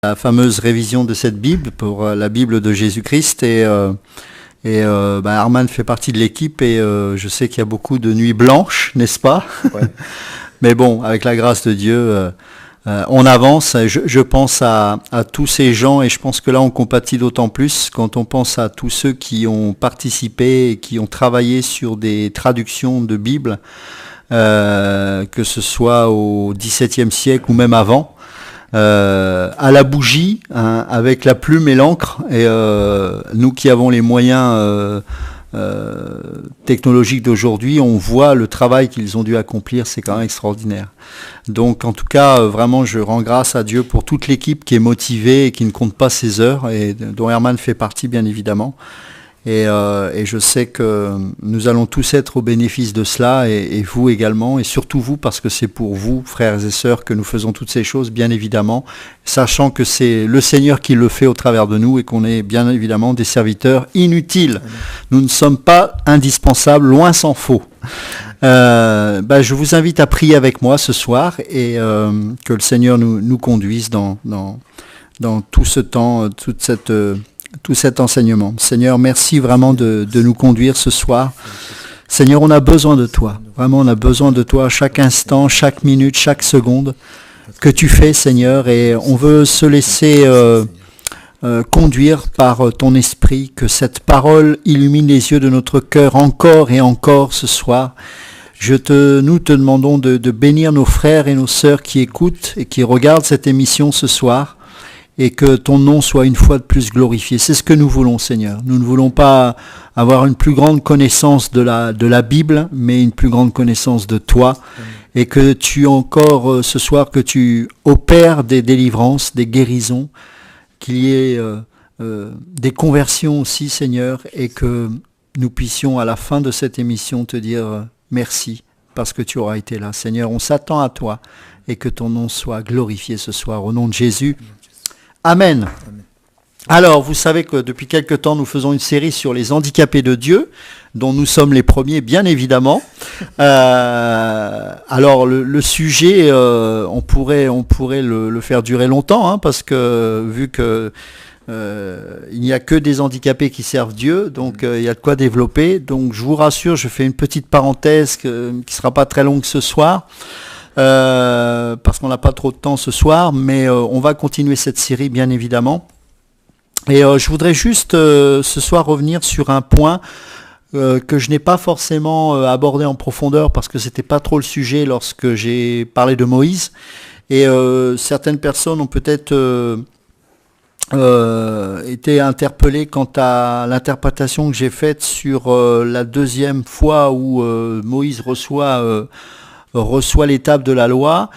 la fameuse révision de cette Bible pour la Bible de Jésus-Christ Arman fait partie de l'équipe et je sais qu'il y a beaucoup de nuits blanches, n'est-ce pas? Ouais. Mais bon, avec la grâce de Dieu, on avance. Je pense à tous ces gens et je pense que là on compatit d'autant plus quand on pense à tous ceux qui ont participé et qui ont travaillé sur des traductions de Bible, que ce soit au XVIIe siècle ou même avant. À la bougie, hein, avec la plume et l'encre, et nous qui avons les moyens technologiques d'aujourd'hui, on voit le travail qu'ils ont dû accomplir, c'est quand même extraordinaire. Donc en tout cas, vraiment, je rends grâce à Dieu pour toute l'équipe qui est motivée et qui ne compte pas ses heures, et dont Herman fait partie bien évidemment. Et je sais que nous allons tous être au bénéfice de cela, et vous également, et surtout vous, parce que c'est pour vous, frères et sœurs, que nous faisons toutes ces choses, bien évidemment, sachant que c'est le Seigneur qui le fait au travers de nous, et qu'on est bien évidemment des serviteurs inutiles. Nous ne sommes pas indispensables, loin s'en faut. Je vous invite à prier avec moi ce soir, et que le Seigneur nous conduise dans tout ce temps, tout cet enseignement. Seigneur, merci vraiment de nous conduire ce soir. Seigneur, on a besoin de toi. Vraiment, on a besoin de toi chaque instant, chaque minute, chaque seconde que tu fais, Seigneur. Et on veut se laisser conduire par ton esprit, que cette parole illumine les yeux de notre cœur encore et encore ce soir. Nous te demandons de bénir nos frères et nos sœurs qui écoutent et qui regardent cette émission ce soir. Et que ton nom soit une fois de plus glorifié. C'est ce que nous voulons, Seigneur. Nous ne voulons pas avoir une plus grande connaissance de la Bible, mais une plus grande connaissance de toi. Et que tu encore, ce soir, que tu opères des délivrances, des guérisons, qu'il y ait des conversions aussi, Seigneur, et que nous puissions, à la fin de cette émission, te dire merci, parce que tu auras été là. Seigneur, on s'attend à toi, et que ton nom soit glorifié ce soir. Au nom de Jésus. Amen. Alors, vous savez que depuis quelque temps, nous faisons une série sur les handicapés de Dieu, dont nous sommes les premiers, bien évidemment. Alors, le sujet, on pourrait le faire durer longtemps, hein, parce que vu que il n'y a que des handicapés qui servent Dieu, donc il y a de quoi développer. Donc, je vous rassure, je fais une petite parenthèse qui ne sera pas très longue ce soir. Parce qu'on n'a pas trop de temps ce soir, mais on va continuer cette série bien évidemment. Et je voudrais juste ce soir revenir sur un point que je n'ai pas forcément abordé en profondeur parce que c'était pas trop le sujet lorsque j'ai parlé de Moïse. Et certaines personnes ont peut-être été interpellées quant à l'interprétation que j'ai faite sur la deuxième fois où Moïse reçoit l'étape de la loi,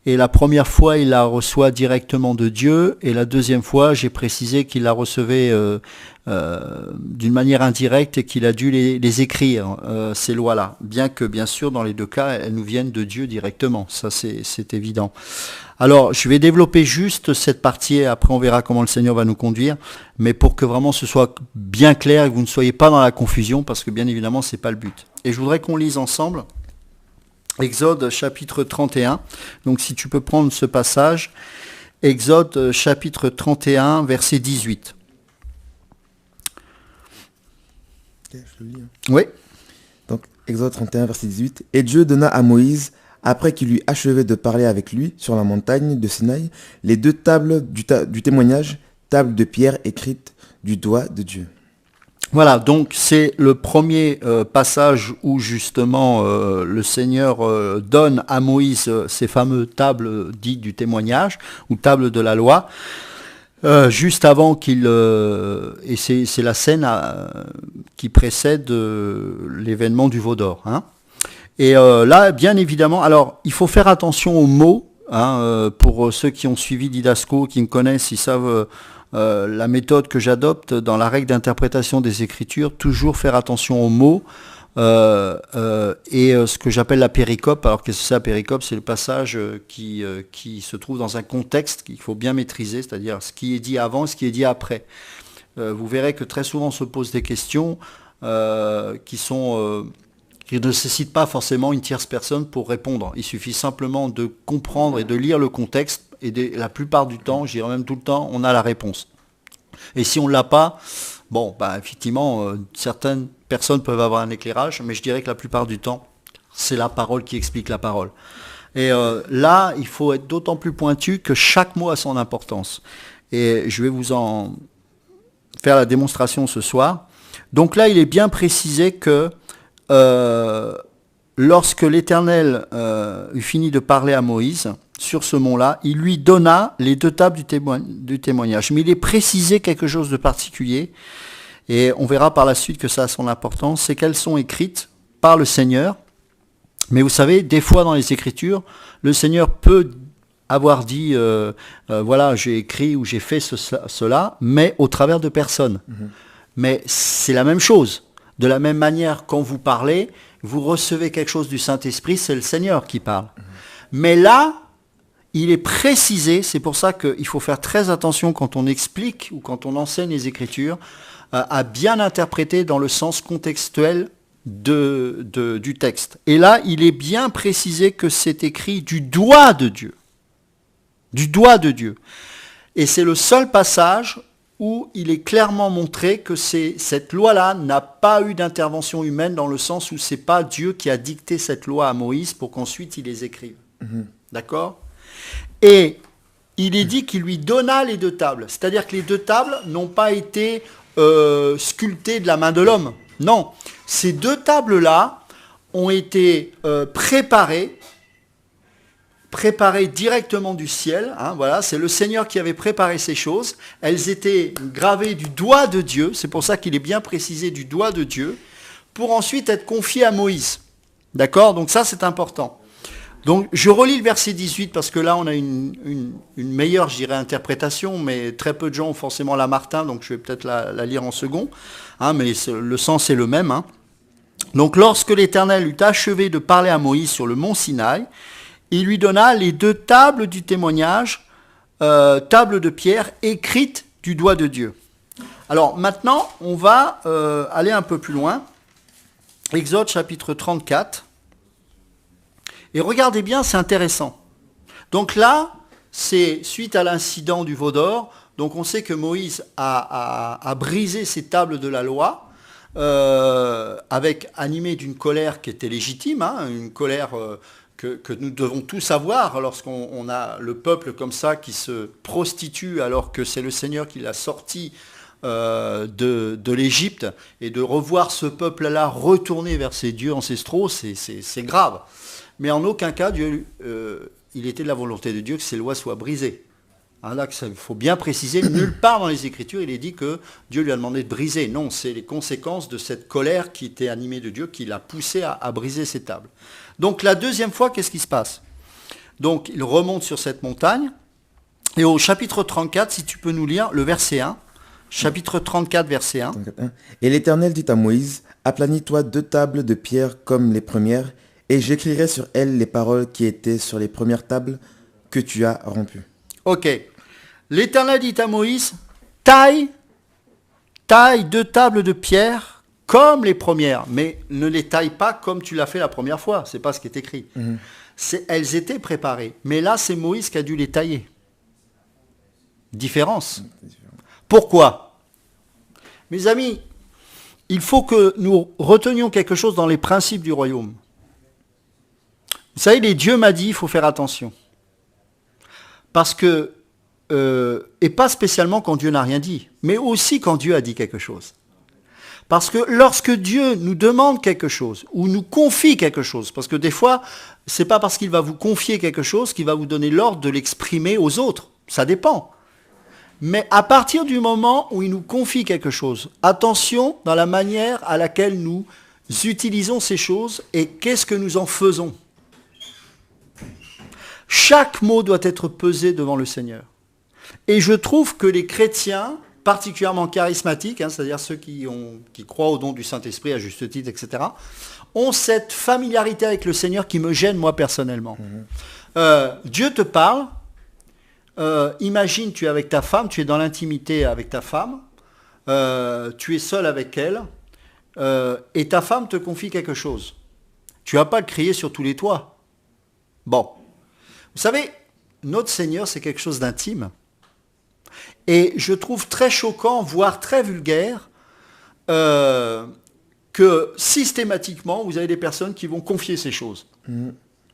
et la première fois il la reçoit directement de Dieu, et la deuxième fois j'ai précisé qu'il la recevait d'une manière indirecte et qu'il a dû les écrire, ces lois-là, bien que bien sûr dans les deux cas elles nous viennent de Dieu directement, ça c'est évident. Alors je vais développer juste cette partie, et après on verra comment le Seigneur va nous conduire, mais pour que vraiment ce soit bien clair et que vous ne soyez pas dans la confusion, parce que bien évidemment c'est pas le but. Et je voudrais qu'on lise ensemble Exode chapitre 31, donc si tu peux prendre ce passage, Exode chapitre 31, verset 18. Okay, je le lis. Oui. Donc Exode 31, verset 18. Et Dieu donna à Moïse, après qu'il eut achevé de parler avec lui sur la montagne de Sinaï, les deux tables du témoignage, tables de pierre écrites du doigt de Dieu. Voilà, donc c'est le premier passage où justement le Seigneur donne à Moïse ces fameuses tables dites du témoignage, ou tables de la loi, juste avant qu'il... et c'est la scène qui précède l'événement du veau d'or. Hein. Et là, bien évidemment, alors il faut faire attention aux mots, hein, pour ceux qui ont suivi Didasco, qui me connaissent, ils savent... la méthode que j'adopte dans la règle d'interprétation des Écritures, toujours faire attention aux mots et ce que j'appelle la péricope. Alors qu'est-ce que c'est la péricope? C'est le passage qui se trouve dans un contexte qu'il faut bien maîtriser, c'est-à-dire ce qui est dit avant et ce qui est dit après. Vous verrez que très souvent on se pose des questions qui sont qui ne nécessite pas forcément une tierce personne pour répondre. Il suffit simplement de comprendre et de lire le contexte, et la plupart du temps, je dirais même tout le temps, on a la réponse. Et si on ne l'a pas, bon, bah, effectivement, certaines personnes peuvent avoir un éclairage, mais je dirais que la plupart du temps, c'est la parole qui explique la parole. Et là, il faut être d'autant plus pointu que chaque mot a son importance. Et je vais vous en faire la démonstration ce soir. Donc là, il est bien précisé que lorsque l'Éternel eut fini de parler à Moïse sur ce mont-là, il lui donna les 2 tables du témoignage. Mais il est précisé quelque chose de particulier, et on verra par la suite que ça a son importance, c'est qu'elles sont écrites par le Seigneur. Mais vous savez, des fois dans les Écritures, le Seigneur peut avoir dit, voilà, j'ai écrit ou j'ai fait cela, mais au travers de personnes. Mais c'est la même chose. De la même manière, quand vous parlez, vous recevez quelque chose du Saint-Esprit, c'est le Seigneur qui parle. Mais là, il est précisé, c'est pour ça qu'il faut faire très attention quand on explique ou quand on enseigne les Écritures, à bien interpréter dans le sens contextuel du texte. Et là, il est bien précisé que c'est écrit du doigt de Dieu. Du doigt de Dieu. Et c'est le seul passage où il est clairement montré que cette loi-là n'a pas eu d'intervention humaine, dans le sens où c'est pas Dieu qui a dicté cette loi à Moïse pour qu'ensuite il les écrive. D'accord ? Et il est dit qu'il lui donna les 2 tables. C'est-à-dire que les 2 tables n'ont pas été sculptées de la main de l'homme. Non. Ces 2 tables-là ont été préparées directement du ciel. Hein, voilà, c'est le Seigneur qui avait préparé ces choses. Elles étaient gravées du doigt de Dieu. C'est pour ça qu'il est bien précisé du doigt de Dieu, pour ensuite être confié à Moïse. D'accord ? Donc ça, c'est important. Donc je relis le verset 18 parce que là, on a une meilleure, je dirais, interprétation, mais très peu de gens ont forcément la Martin, donc je vais peut-être la lire en second. Hein, mais le sens est le même. Hein. Donc lorsque l'Éternel eut achevé de parler à Moïse sur le mont Sinaï, il lui donna les 2 tables du témoignage, tables de pierre écrites du doigt de Dieu. Alors maintenant, on va aller un peu plus loin. Exode chapitre 34. Et regardez bien, c'est intéressant. Donc là, c'est suite à l'incident du veau d'or. Donc on sait que Moïse a brisé ces tables de la loi, animé d'une colère qui était légitime, hein, une colère que nous devons tous avoir lorsqu'on a le peuple comme ça qui se prostitue alors que c'est le Seigneur qui l'a sorti de l'Égypte, et de revoir ce peuple-là retourner vers ses dieux ancestraux, c'est grave. Mais en aucun cas, Dieu, il était de la volonté de Dieu que ces lois soient brisées. Hein, là, il faut bien préciser, nulle part dans les Écritures, il est dit que Dieu lui a demandé de briser. Non, c'est les conséquences de cette colère qui était animée de Dieu qui l'a poussé à briser ces tables. Donc la deuxième fois, qu'est-ce qui se passe ? Donc il remonte sur cette montagne, et au chapitre 34, si tu peux nous lire le verset 1, chapitre 34, verset 1. Et l'Éternel dit à Moïse, aplanis-toi 2 tables de pierre comme les premières, et j'écrirai sur elles les paroles qui étaient sur les premières tables que tu as rompues. Ok. L'Éternel dit à Moïse, taille 2 tables de pierre comme les premières, mais ne les taille pas comme tu l'as fait la première fois. C'est pas ce qui est écrit. Elles étaient préparées, mais là c'est Moïse qui a dû les tailler. Différence. Pourquoi ? Mes amis, il faut que nous retenions quelque chose dans les principes du royaume. Vous savez, Dieu m'a dit, il faut faire attention. Parce que, et pas spécialement quand Dieu n'a rien dit, mais aussi quand Dieu a dit quelque chose. Parce que lorsque Dieu nous demande quelque chose, ou nous confie quelque chose, parce que des fois, c'est pas parce qu'il va vous confier quelque chose qu'il va vous donner l'ordre de l'exprimer aux autres. Ça dépend. Mais à partir du moment où il nous confie quelque chose, attention dans la manière à laquelle nous utilisons ces choses et qu'est-ce que nous en faisons. Chaque mot doit être pesé devant le Seigneur. Et je trouve que les chrétiens, particulièrement charismatiques, hein, c'est-à-dire ceux qui croient au don du Saint-Esprit à juste titre, etc., ont cette familiarité avec le Seigneur qui me gêne moi personnellement. Dieu te parle, imagine tu es avec ta femme, tu es dans l'intimité avec ta femme, tu es seul avec elle, et ta femme te confie quelque chose. Tu vas pas le crier sur tous les toits. Bon. Vous savez, notre Seigneur, c'est quelque chose d'intime. Et je trouve très choquant, voire très vulgaire, que systématiquement, vous avez des personnes qui vont confier ces choses.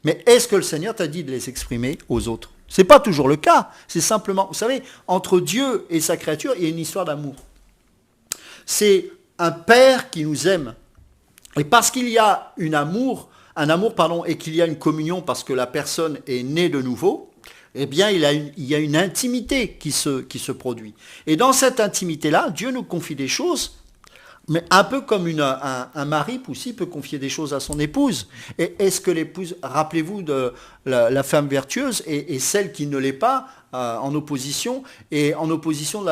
Mais est-ce que le Seigneur t'a dit de les exprimer aux autres? C'est pas toujours le cas. C'est simplement, vous savez, entre Dieu et sa créature, il y a une histoire d'amour. C'est un Père qui nous aime. Et parce qu'il y a un amour, et qu'il y a une communion parce que la personne est née de nouveau, eh bien, il y a une intimité qui se produit. Et dans cette intimité-là, Dieu nous confie des choses, mais un peu comme un mari aussi peut confier des choses à son épouse. Et est-ce que l'épouse, rappelez-vous de la femme vertueuse et celle qui ne l'est pas, en opposition, et en opposition,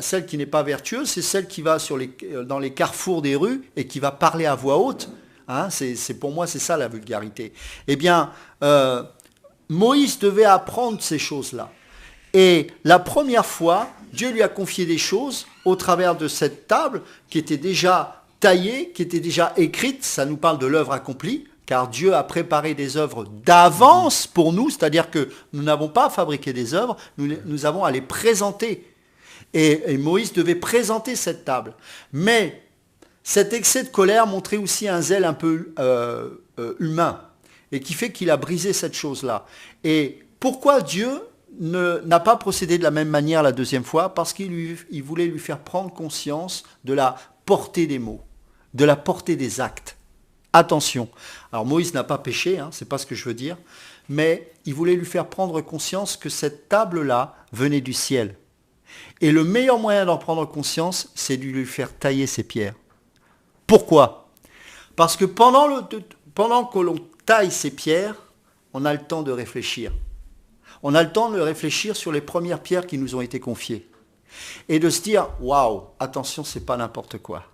celle qui n'est pas vertueuse, c'est celle qui va dans les carrefours des rues et qui va parler à voix haute. Hein, pour moi, c'est ça la vulgarité. Eh bien, Moïse devait apprendre ces choses-là. Et la première fois, Dieu lui a confié des choses au travers de cette table qui était déjà taillée, qui était déjà écrite. Ça nous parle de l'œuvre accomplie, car Dieu a préparé des œuvres d'avance pour nous, c'est-à-dire que nous n'avons pas à fabriquer des œuvres, nous avons à les présenter. Et Moïse devait présenter cette table. Mais cet excès de colère montrait aussi un zèle un peu humain, et qui fait qu'il a brisé cette chose-là. Et pourquoi Dieu n'a pas procédé de la même manière la deuxième fois? Parce qu'il voulait lui faire prendre conscience de la portée des mots, de la portée des actes. Attention. Alors Moïse n'a pas péché, hein, c'est pas ce que je veux dire, mais il voulait lui faire prendre conscience que cette table-là venait du ciel. Et le meilleur moyen d'en prendre conscience, c'est de lui faire tailler ses pierres. Pourquoi? Parce que pendant que l'on taille ces pierres, on a le temps de réfléchir. On a le temps de réfléchir sur les premières pierres qui nous ont été confiées. Et de se dire, waouh, attention, c'est pas n'importe quoi.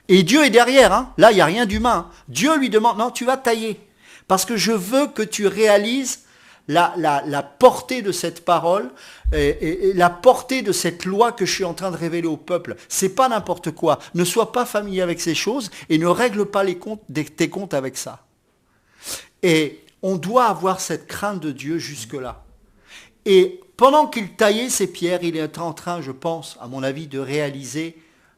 Et Dieu est derrière, hein. Là, il n'y a rien d'humain. Dieu lui demande, non, tu vas tailler. Parce que je veux que tu réalises la portée de cette parole et la portée de cette loi que je suis en train de révéler au peuple. C'est pas n'importe quoi. Ne sois pas familier avec ces choses et ne règle pas tes comptes avec ça. Et on doit avoir cette crainte de Dieu jusque-là. Et pendant qu'il taillait ces pierres, il est en train, je pense, à mon avis, de réaliser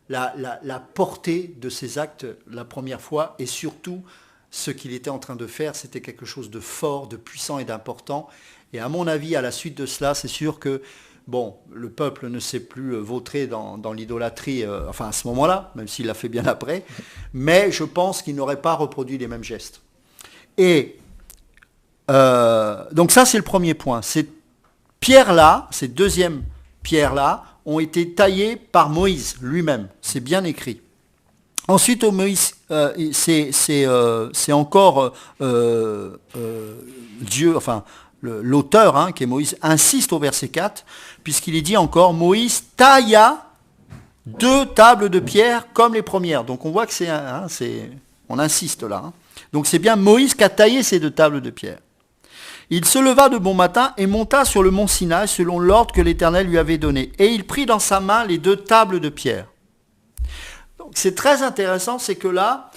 la portée de ses actes la première fois, et surtout, ce qu'il était en train de faire, c'était quelque chose de fort, de puissant et d'important. Et à mon avis, à la suite de cela, c'est sûr que, bon, le peuple ne s'est plus vautré dans l'idolâtrie, enfin à ce moment-là, même s'il l'a fait bien après, mais je pense qu'il n'aurait pas reproduit les mêmes gestes. Et donc ça, c'est le premier point. Ces pierres-là, ces deuxièmes pierres-là, ont été taillées par Moïse lui-même. C'est bien écrit. Ensuite, Moïse, c'est encore Dieu, enfin l'auteur, hein, qui est Moïse, insiste au verset 4, puisqu'il est dit encore, Moïse tailla 2 tables de pierre comme les premières. Donc on voit que on insiste là. Hein. Donc c'est bien Moïse qui a taillé ces 2 tables de pierre. Il se leva de bon matin et monta sur le mont Sinaï selon l'ordre que l'Éternel lui avait donné. Et il prit dans sa main les 2 tables de pierre. Donc c'est très intéressant, c'est que là,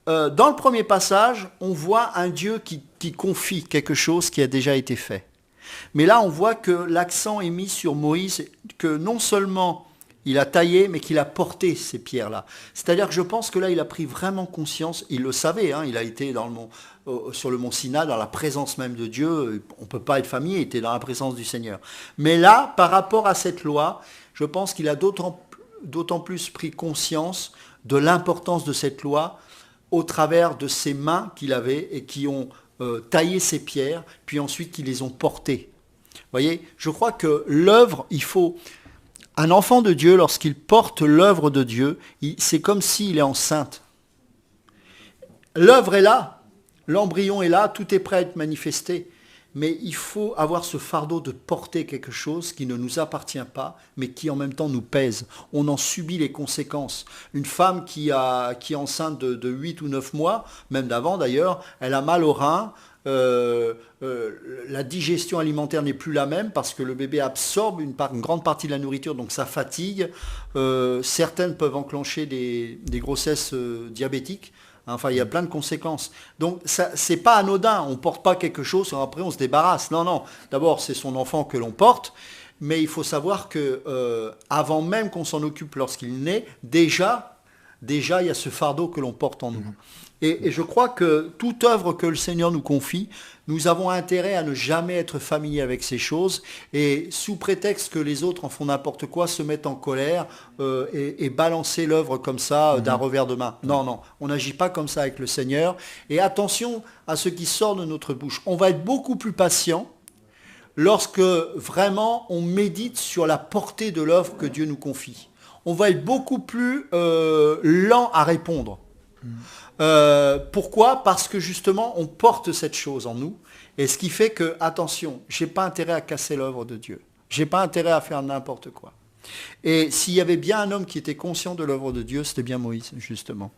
dans le premier passage, on voit un Dieu qui confie quelque chose qui a déjà été fait. Mais là, on voit que l'accent est mis sur Moïse, que non seulement il a taillé, mais qu'il a porté ces pierres-là. C'est-à-dire que je pense que là, il a pris vraiment conscience, il le savait, hein, il a été sur le mont Sinaï, dans la présence même de Dieu, on ne peut pas être familier, il était dans la présence du Seigneur. Mais là, par rapport à cette loi, je pense qu'il a d'autant plus pris conscience de l'importance de cette loi au travers de ses mains qu'il avait et qui ont taillé ces pierres, puis ensuite qui les ont portées. Vous voyez, je crois que l'œuvre, un enfant de Dieu, lorsqu'il porte l'œuvre de Dieu, c'est comme s'il est enceinte. L'œuvre est là, l'embryon est là, tout est prêt à être manifesté. Mais il faut avoir ce fardeau de porter quelque chose qui ne nous appartient pas, mais qui en même temps nous pèse. On en subit les conséquences. Une femme qui est enceinte de 8 ou 9 mois, même d'avant d'ailleurs, elle a mal au rein. La digestion alimentaire n'est plus la même parce que le bébé absorbe une grande partie de la nourriture, donc ça fatigue. Certaines peuvent enclencher des grossesses diabétiques. Enfin, il y a plein de conséquences. Donc, c'est pas anodin. On ne porte pas quelque chose, après on se débarrasse. Non, non. D'abord, c'est son enfant que l'on porte. Mais il faut savoir que avant même qu'on s'en occupe lorsqu'il naît, déjà, il y a ce fardeau que l'on porte en nous. Et je crois que toute œuvre que le Seigneur nous confie, nous avons intérêt à ne jamais être familiers avec ces choses et sous prétexte que les autres en font n'importe quoi, se mettent en colère et balancer l'œuvre comme ça d'un revers de main. Non, non, on n'agit pas comme ça avec le Seigneur. Et attention à ce qui sort de notre bouche. On va être beaucoup plus patient lorsque vraiment on médite sur la portée de l'œuvre que Dieu nous confie. On va être beaucoup plus lent à répondre. Pourquoi ? Parce que justement, on porte cette chose en nous. Et ce qui fait que, attention, je n'ai pas intérêt à casser l'œuvre de Dieu. Je n'ai pas intérêt à faire n'importe quoi. Et s'il y avait bien un homme qui était conscient de l'œuvre de Dieu, c'était bien Moïse, justement.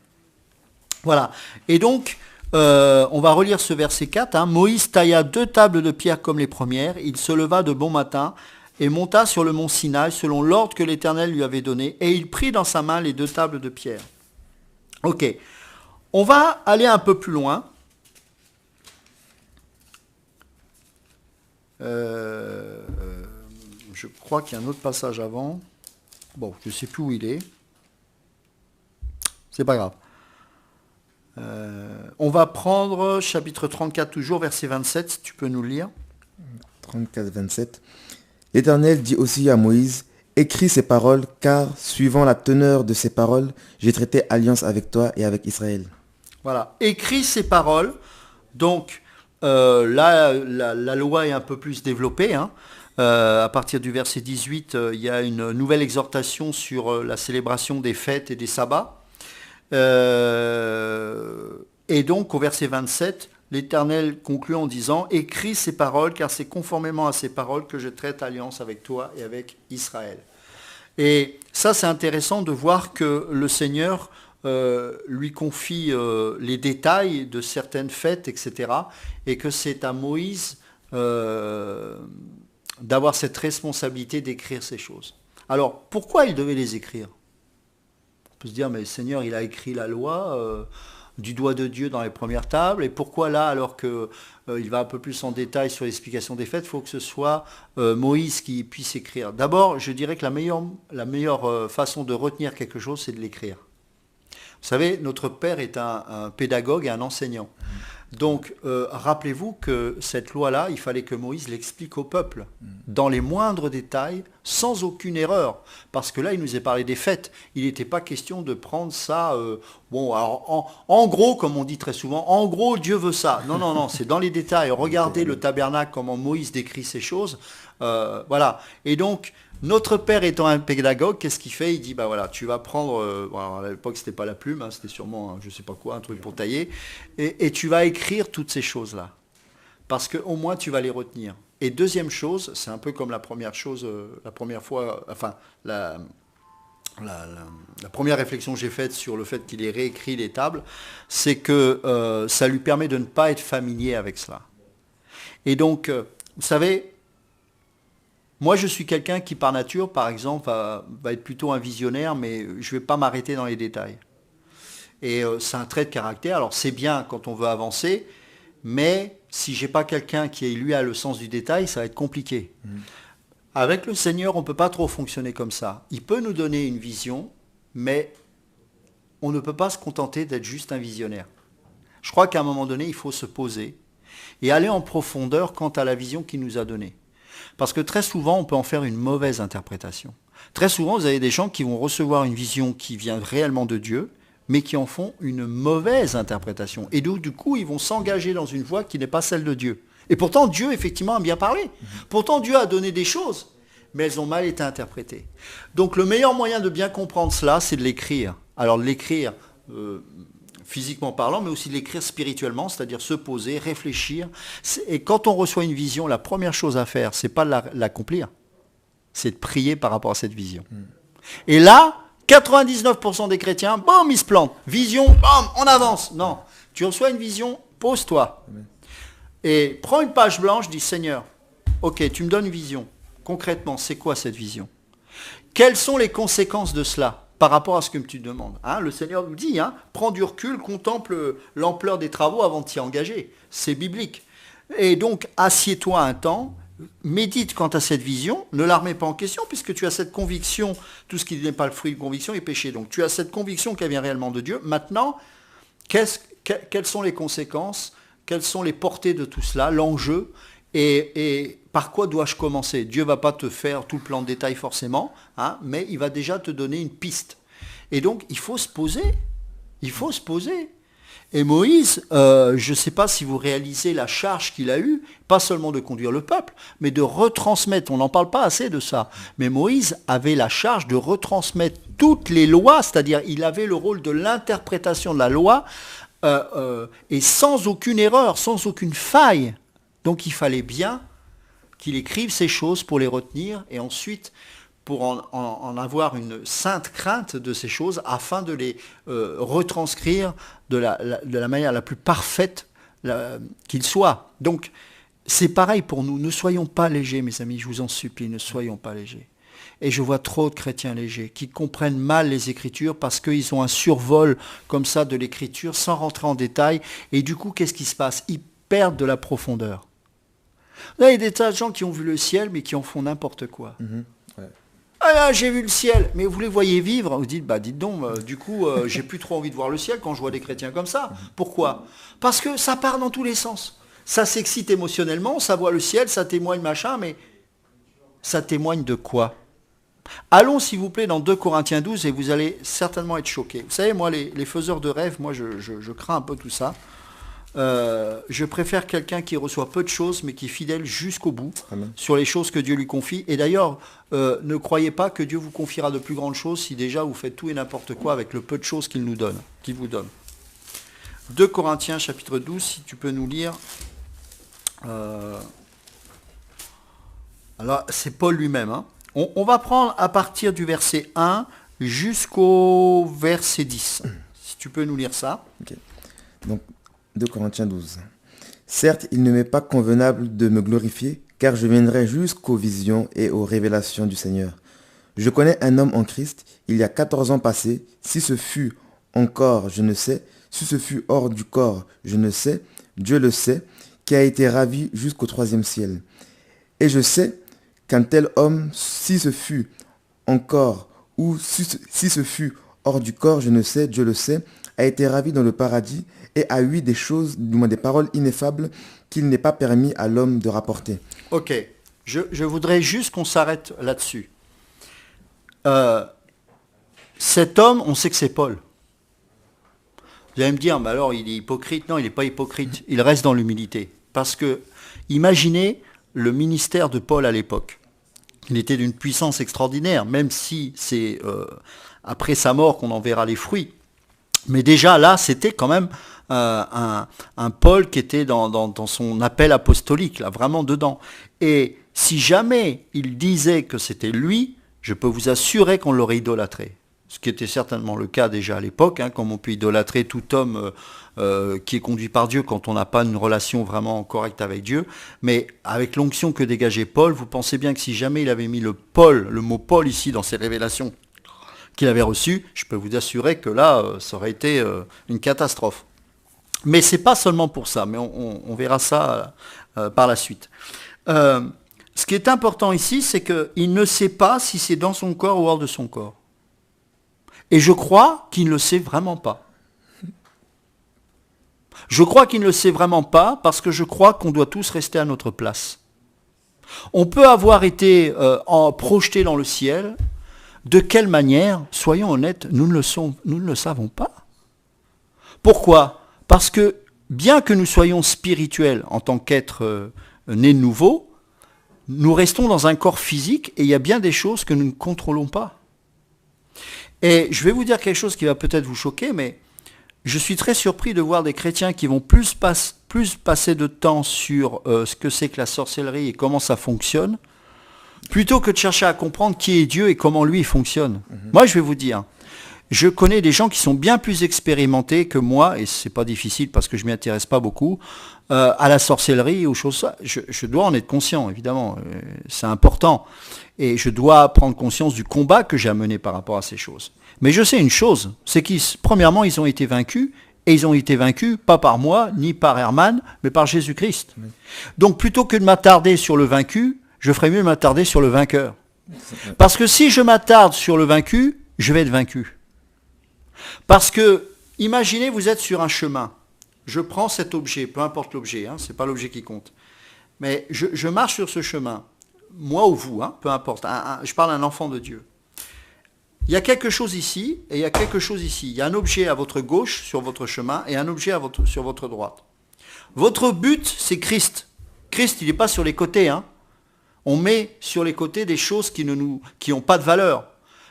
Voilà. Et donc, on va relire ce verset 4. Hein. Moïse tailla 2 tables de pierre comme les premières. Il se leva de bon matin et monta sur le mont Sinaï selon l'ordre que l'Éternel lui avait donné. Et il prit dans sa main les 2 tables de pierre. Ok. On va aller un peu plus loin. Je crois qu'il y a un autre passage avant. Bon, je ne sais plus où il est. C'est pas grave. On va prendre chapitre 34 toujours, verset 27, si tu peux nous le lire. 34, 27. L'Éternel dit aussi à Moïse, écris ces paroles, car suivant la teneur de ces paroles, j'ai traité alliance avec toi et avec Israël. Voilà, écris ces paroles. Donc là, la loi est un peu plus développée. Hein. À partir du verset 18, il y a une nouvelle exhortation sur la célébration des fêtes et des sabbats. Et donc au verset 27, l'Éternel conclut en disant « Écris ces paroles, car c'est conformément à ces paroles que je traite alliance avec toi et avec Israël. » Et ça, c'est intéressant de voir que le Seigneur lui confie les détails de certaines fêtes, etc. Et que c'est à Moïse d'avoir cette responsabilité d'écrire ces choses. Alors, pourquoi il devait les écrire ? On peut se dire, mais le Seigneur, il a écrit la loi du doigt de Dieu dans les premières tables, et pourquoi là, alors qu'il va un peu plus en détail sur l'explication des fêtes, il faut que ce soit Moïse qui puisse écrire. D'abord, je dirais que la meilleure façon de retenir quelque chose, c'est de l'écrire. Vous savez, notre Père est un pédagogue et un enseignant. Donc, rappelez-vous que cette loi-là, il fallait que Moïse l'explique au peuple, dans les moindres détails, sans aucune erreur. Parce que là, il nous a parlé des fêtes. Il n'était pas question de prendre ça, alors, en gros, comme on dit très souvent, en gros, Dieu veut ça. Non, non, non, c'est dans les détails. Regardez le tabernacle, comment Moïse décrit ces choses. Voilà. Et donc, notre Père étant un pédagogue, qu'est-ce qu'il fait ? Il dit, bah voilà, tu vas prendre, bon, à l'époque c'était pas la plume, hein, c'était sûrement, je sais pas quoi, un truc pour tailler, et tu vas écrire toutes ces choses-là, parce qu'au moins tu vas les retenir. Et deuxième chose, c'est un peu comme la première chose, la première fois, enfin, la première réflexion que j'ai faite sur le fait qu'il ait réécrit les tables, c'est que ça lui permet de ne pas être familier avec cela. Et donc, vous savez, moi, je suis quelqu'un qui, par nature, par exemple, va être plutôt un visionnaire, mais je ne vais pas m'arrêter dans les détails. Et c'est un trait de caractère. Alors, c'est bien quand on veut avancer, mais si je n'ai pas quelqu'un qui, lui, a le sens du détail, ça va être compliqué. Avec le Seigneur, on ne peut pas trop fonctionner comme ça. Il peut nous donner une vision, mais on ne peut pas se contenter d'être juste un visionnaire. Je crois qu'à un moment donné, il faut se poser et aller en profondeur quant à la vision qu'il nous a donnée. Parce que très souvent, on peut en faire une mauvaise interprétation. Très souvent, vous avez des gens qui vont recevoir une vision qui vient réellement de Dieu, mais qui en font une mauvaise interprétation. Et donc, du coup, ils vont s'engager dans une voie qui n'est pas celle de Dieu. Et pourtant, Dieu, effectivement, a bien parlé. Pourtant, Dieu a donné des choses, mais elles ont mal été interprétées. Donc, le meilleur moyen de bien comprendre cela, c'est de l'écrire. Alors, de l'écrire physiquement parlant, mais aussi de l'écrire spirituellement, c'est-à-dire se poser, réfléchir. Et quand on reçoit une vision, la première chose à faire, c'est pas de l'accomplir, c'est de prier par rapport à cette vision. Et là, 99% des chrétiens, boum, ils se plantent. Vision, boum, on avance. Non, tu reçois une vision, pose-toi. Et prends une page blanche, dis Seigneur, ok, tu me donnes une vision. Concrètement, c'est quoi cette vision ? Quelles sont les conséquences de cela ? par rapport à ce que tu demandes. Hein, le Seigneur nous dit, hein, prends du recul, contemple l'ampleur des travaux avant de t'y engager. C'est biblique. Et donc, assieds-toi un temps, médite quant à cette vision, ne la remets pas en question, puisque tu as cette conviction, tout ce qui n'est pas le fruit de conviction est péché. Donc tu as cette conviction qu'elle vient réellement de Dieu. Maintenant, quelles sont les conséquences, quelles sont les portées de tout cela, l'enjeu, et par quoi dois-je commencer? Dieu ne va pas te faire tout le plan de détail forcément, hein, mais il va déjà te donner une piste. Et donc, il faut se poser. Il faut se poser. Et Moïse, je ne sais pas si vous réalisez la charge qu'il a eue, pas seulement de conduire le peuple, mais de retransmettre. On n'en parle pas assez de ça. Mais Moïse avait la charge de retransmettre toutes les lois, c'est-à-dire il avait le rôle de l'interprétation de la loi, et sans aucune erreur, sans aucune faille. Donc il fallait bien qu'il écrive ces choses pour les retenir, et ensuite pour en avoir une sainte crainte de ces choses, afin de les retranscrire de la manière la plus parfaite qu'il soit. Donc, c'est pareil pour nous. Ne soyons pas légers, mes amis, je vous en supplie, ne soyons pas légers. Et je vois trop de chrétiens légers qui comprennent mal les Écritures parce qu'ils ont un survol comme ça de l'Écriture sans rentrer en détail. Et du coup, qu'est-ce qui se passe? Ils perdent de la profondeur. Là, il y a des tas de gens qui ont vu le ciel, mais qui en font n'importe quoi. Ah là, j'ai vu le ciel, mais vous les voyez vivre, vous dites, dites donc, du coup, j'ai plus trop envie de voir le ciel quand je vois des chrétiens comme ça. Pourquoi? Parce que ça part dans tous les sens. Ça s'excite émotionnellement, ça voit le ciel, ça témoigne machin, mais ça témoigne de quoi? Allons, s'il vous plaît, dans 2 Corinthiens 12, et vous allez certainement être choqués. Vous savez, moi, les faiseurs de rêves, moi, je crains un peu tout ça. Je préfère quelqu'un qui reçoit peu de choses mais qui est fidèle jusqu'au bout. Amen. Sur les choses que Dieu lui confie. Et d'ailleurs, ne croyez pas que Dieu vous confiera de plus grandes choses si déjà vous faites tout et n'importe quoi avec le peu de choses qu'il nous donne, qu'il vous donne. 2 Corinthiens chapitre 12, si tu peux nous lire. Alors c'est Paul lui-même. Hein. On va prendre à partir du verset 1 jusqu'au verset 10. Si tu peux nous lire ça. Okay. Donc 2 Corinthiens 12. Certes, il ne m'est pas convenable de me glorifier, car je viendrai jusqu'aux visions et aux révélations du Seigneur. Je connais un homme en Christ, il y a 14 ans passés, si ce fut en corps, je ne sais, si ce fut hors du corps, je ne sais, Dieu le sait, qui a été ravi jusqu'au 3e ciel. Et je sais qu'un tel homme, si ce fut en corps, ou si ce fut hors du corps, je ne sais, Dieu le sait, a été ravi dans le paradis, et a eu des choses, du moins des paroles ineffables, qu'il n'est pas permis à l'homme de rapporter. Ok, je voudrais juste qu'on s'arrête là-dessus. Cet homme, on sait que c'est Paul. Vous allez me dire, mais alors il est hypocrite. Non, il n'est pas hypocrite, il reste dans l'humilité. Parce que, imaginez le ministère de Paul à l'époque. Il était d'une puissance extraordinaire, même si c'est après sa mort qu'on en verra les fruits. Mais déjà là, c'était quand même un Paul qui était dans son appel apostolique, là, vraiment dedans. Et si jamais il disait que c'était lui, je peux vous assurer qu'on l'aurait idolâtré. Ce qui était certainement le cas déjà à l'époque, hein, comme on peut idolâtrer tout homme qui est conduit par Dieu quand on n'a pas une relation vraiment correcte avec Dieu. Mais avec l'onction que dégageait Paul, vous pensez bien que si jamais il avait mis le mot Paul ici dans ses révélations qu'il avait reçues, je peux vous assurer que là, ça aurait été une catastrophe. Mais c'est pas seulement pour ça, mais on verra ça par la suite. Ce qui est important ici, c'est qu'il ne sait pas si c'est dans son corps ou hors de son corps. Et je crois qu'il ne le sait vraiment pas. Je crois qu'il ne le sait vraiment pas parce que je crois qu'on doit tous rester à notre place. On peut avoir été projeté dans le ciel. De quelle manière, soyons honnêtes, nous ne le savons pas. Pourquoi ? Parce que bien que nous soyons spirituels en tant qu'êtres nés de nouveau, nous restons dans un corps physique et il y a bien des choses que nous ne contrôlons pas. Et je vais vous dire quelque chose qui va peut-être vous choquer, mais je suis très surpris de voir des chrétiens qui vont plus passer de temps sur ce que c'est que la sorcellerie et comment ça fonctionne, plutôt que de chercher à comprendre qui est Dieu et comment lui il fonctionne. Moi je vais vous dire, je connais des gens qui sont bien plus expérimentés que moi, et c'est pas difficile parce que je m'y intéresse pas beaucoup, à la sorcellerie ou choses ça. Je dois en être conscient, évidemment, c'est important. Et je dois prendre conscience du combat que j'ai à mener par rapport à ces choses. Mais je sais une chose, c'est premièrement, ils ont été vaincus, et ils ont été vaincus, pas par moi, ni par Herman, mais par Jésus-Christ. Oui. Donc plutôt que de m'attarder sur le vaincu, je ferais mieux de m'attarder sur le vainqueur. Parce que si je m'attarde sur le vaincu, je vais être vaincu. Parce que, imaginez, vous êtes sur un chemin. Je prends cet objet, peu importe l'objet, hein, ce n'est pas l'objet qui compte. Mais je marche sur ce chemin, moi ou vous, hein, peu importe. Je parle à un enfant de Dieu. Il y a quelque chose ici et il y a quelque chose ici. Il y a un objet à votre gauche sur votre chemin et un objet sur votre droite. Votre but, c'est Christ. Christ, il n'est pas sur les côtés. Hein. On met sur les côtés des choses qui n'ont pas de valeur.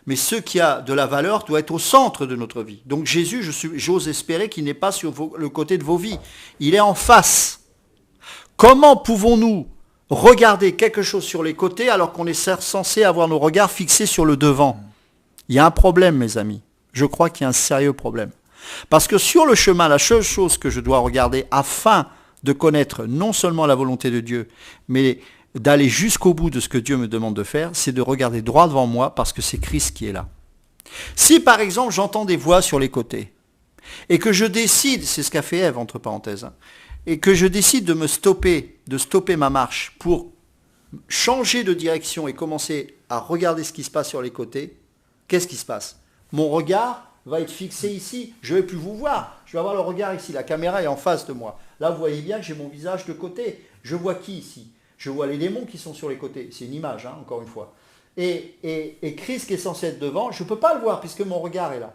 Mais ce qui a de la valeur doit être au centre de notre vie. Donc Jésus, j'ose espérer qu'il n'est pas sur le côté de vos vies. Il est en face. Comment pouvons-nous regarder quelque chose sur les côtés alors qu'on est censé avoir nos regards fixés sur le devant ? Il y a un problème, mes amis. Je crois qu'il y a un sérieux problème. Parce que sur le chemin, la seule chose que je dois regarder afin de connaître non seulement la volonté de Dieu, mais d'aller jusqu'au bout de ce que Dieu me demande de faire, c'est de regarder droit devant moi parce que c'est Christ qui est là. Si par exemple j'entends des voix sur les côtés et que je décide, c'est ce qu'a fait Ève entre parenthèses, hein, et que je décide de stopper ma marche pour changer de direction et commencer à regarder ce qui se passe sur les côtés, qu'est-ce qui se passe? Mon regard va être fixé ici, je ne vais plus vous voir, je vais avoir le regard ici, la caméra est en face de moi. Là vous voyez bien que j'ai mon visage de côté, je vois qui ici? Je vois les démons qui sont sur les côtés. C'est une image, hein, encore une fois. Et Christ qui est censé être devant, je ne peux pas le voir puisque mon regard est là.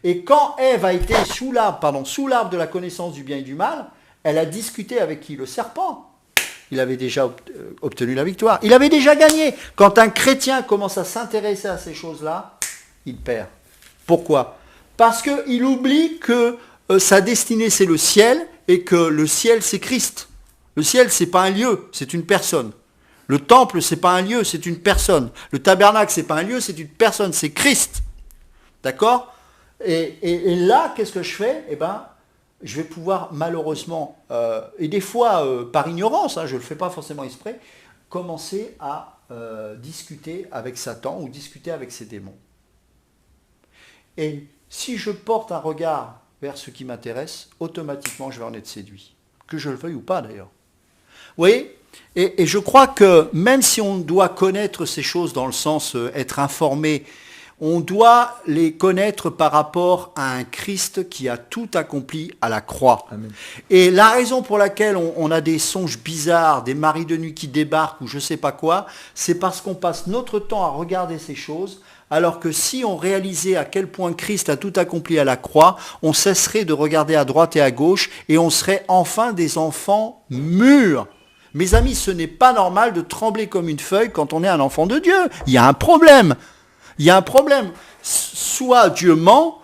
Et quand Ève a été sous l'arbre de la connaissance du bien et du mal, elle a discuté avec qui? Le serpent. Il avait déjà obtenu la victoire. Il avait déjà gagné. Quand un chrétien commence à s'intéresser à ces choses-là, il perd. Pourquoi? Parce qu'il oublie que sa destinée, c'est le ciel et que le ciel, c'est Christ. Le ciel, ce n'est pas un lieu, c'est une personne. Le temple, ce n'est pas un lieu, c'est une personne. Le tabernacle, ce n'est pas un lieu, c'est une personne, c'est Christ. D'accord? Et là, qu'est-ce que je fais? Eh bien, je vais pouvoir malheureusement, et des fois par ignorance, hein, je ne le fais pas forcément exprès, commencer à discuter avec Satan ou discuter avec ses démons. Et si je porte un regard vers ce qui m'intéresse, automatiquement, je vais en être séduit. Que je le veuille ou pas d'ailleurs. Vous voyez, et je crois que même si on doit connaître ces choses dans le sens être informé, on doit les connaître par rapport à un Christ qui a tout accompli à la croix. Amen. Et la raison pour laquelle on a des songes bizarres, des maris de nuit qui débarquent ou je ne sais pas quoi, c'est parce qu'on passe notre temps à regarder ces choses, alors que si on réalisait à quel point Christ a tout accompli à la croix, on cesserait de regarder à droite et à gauche et on serait enfin des enfants mûrs. Mes amis, ce n'est pas normal de trembler comme une feuille quand on est un enfant de Dieu. Il y a un problème. Il y a un problème. Soit Dieu ment,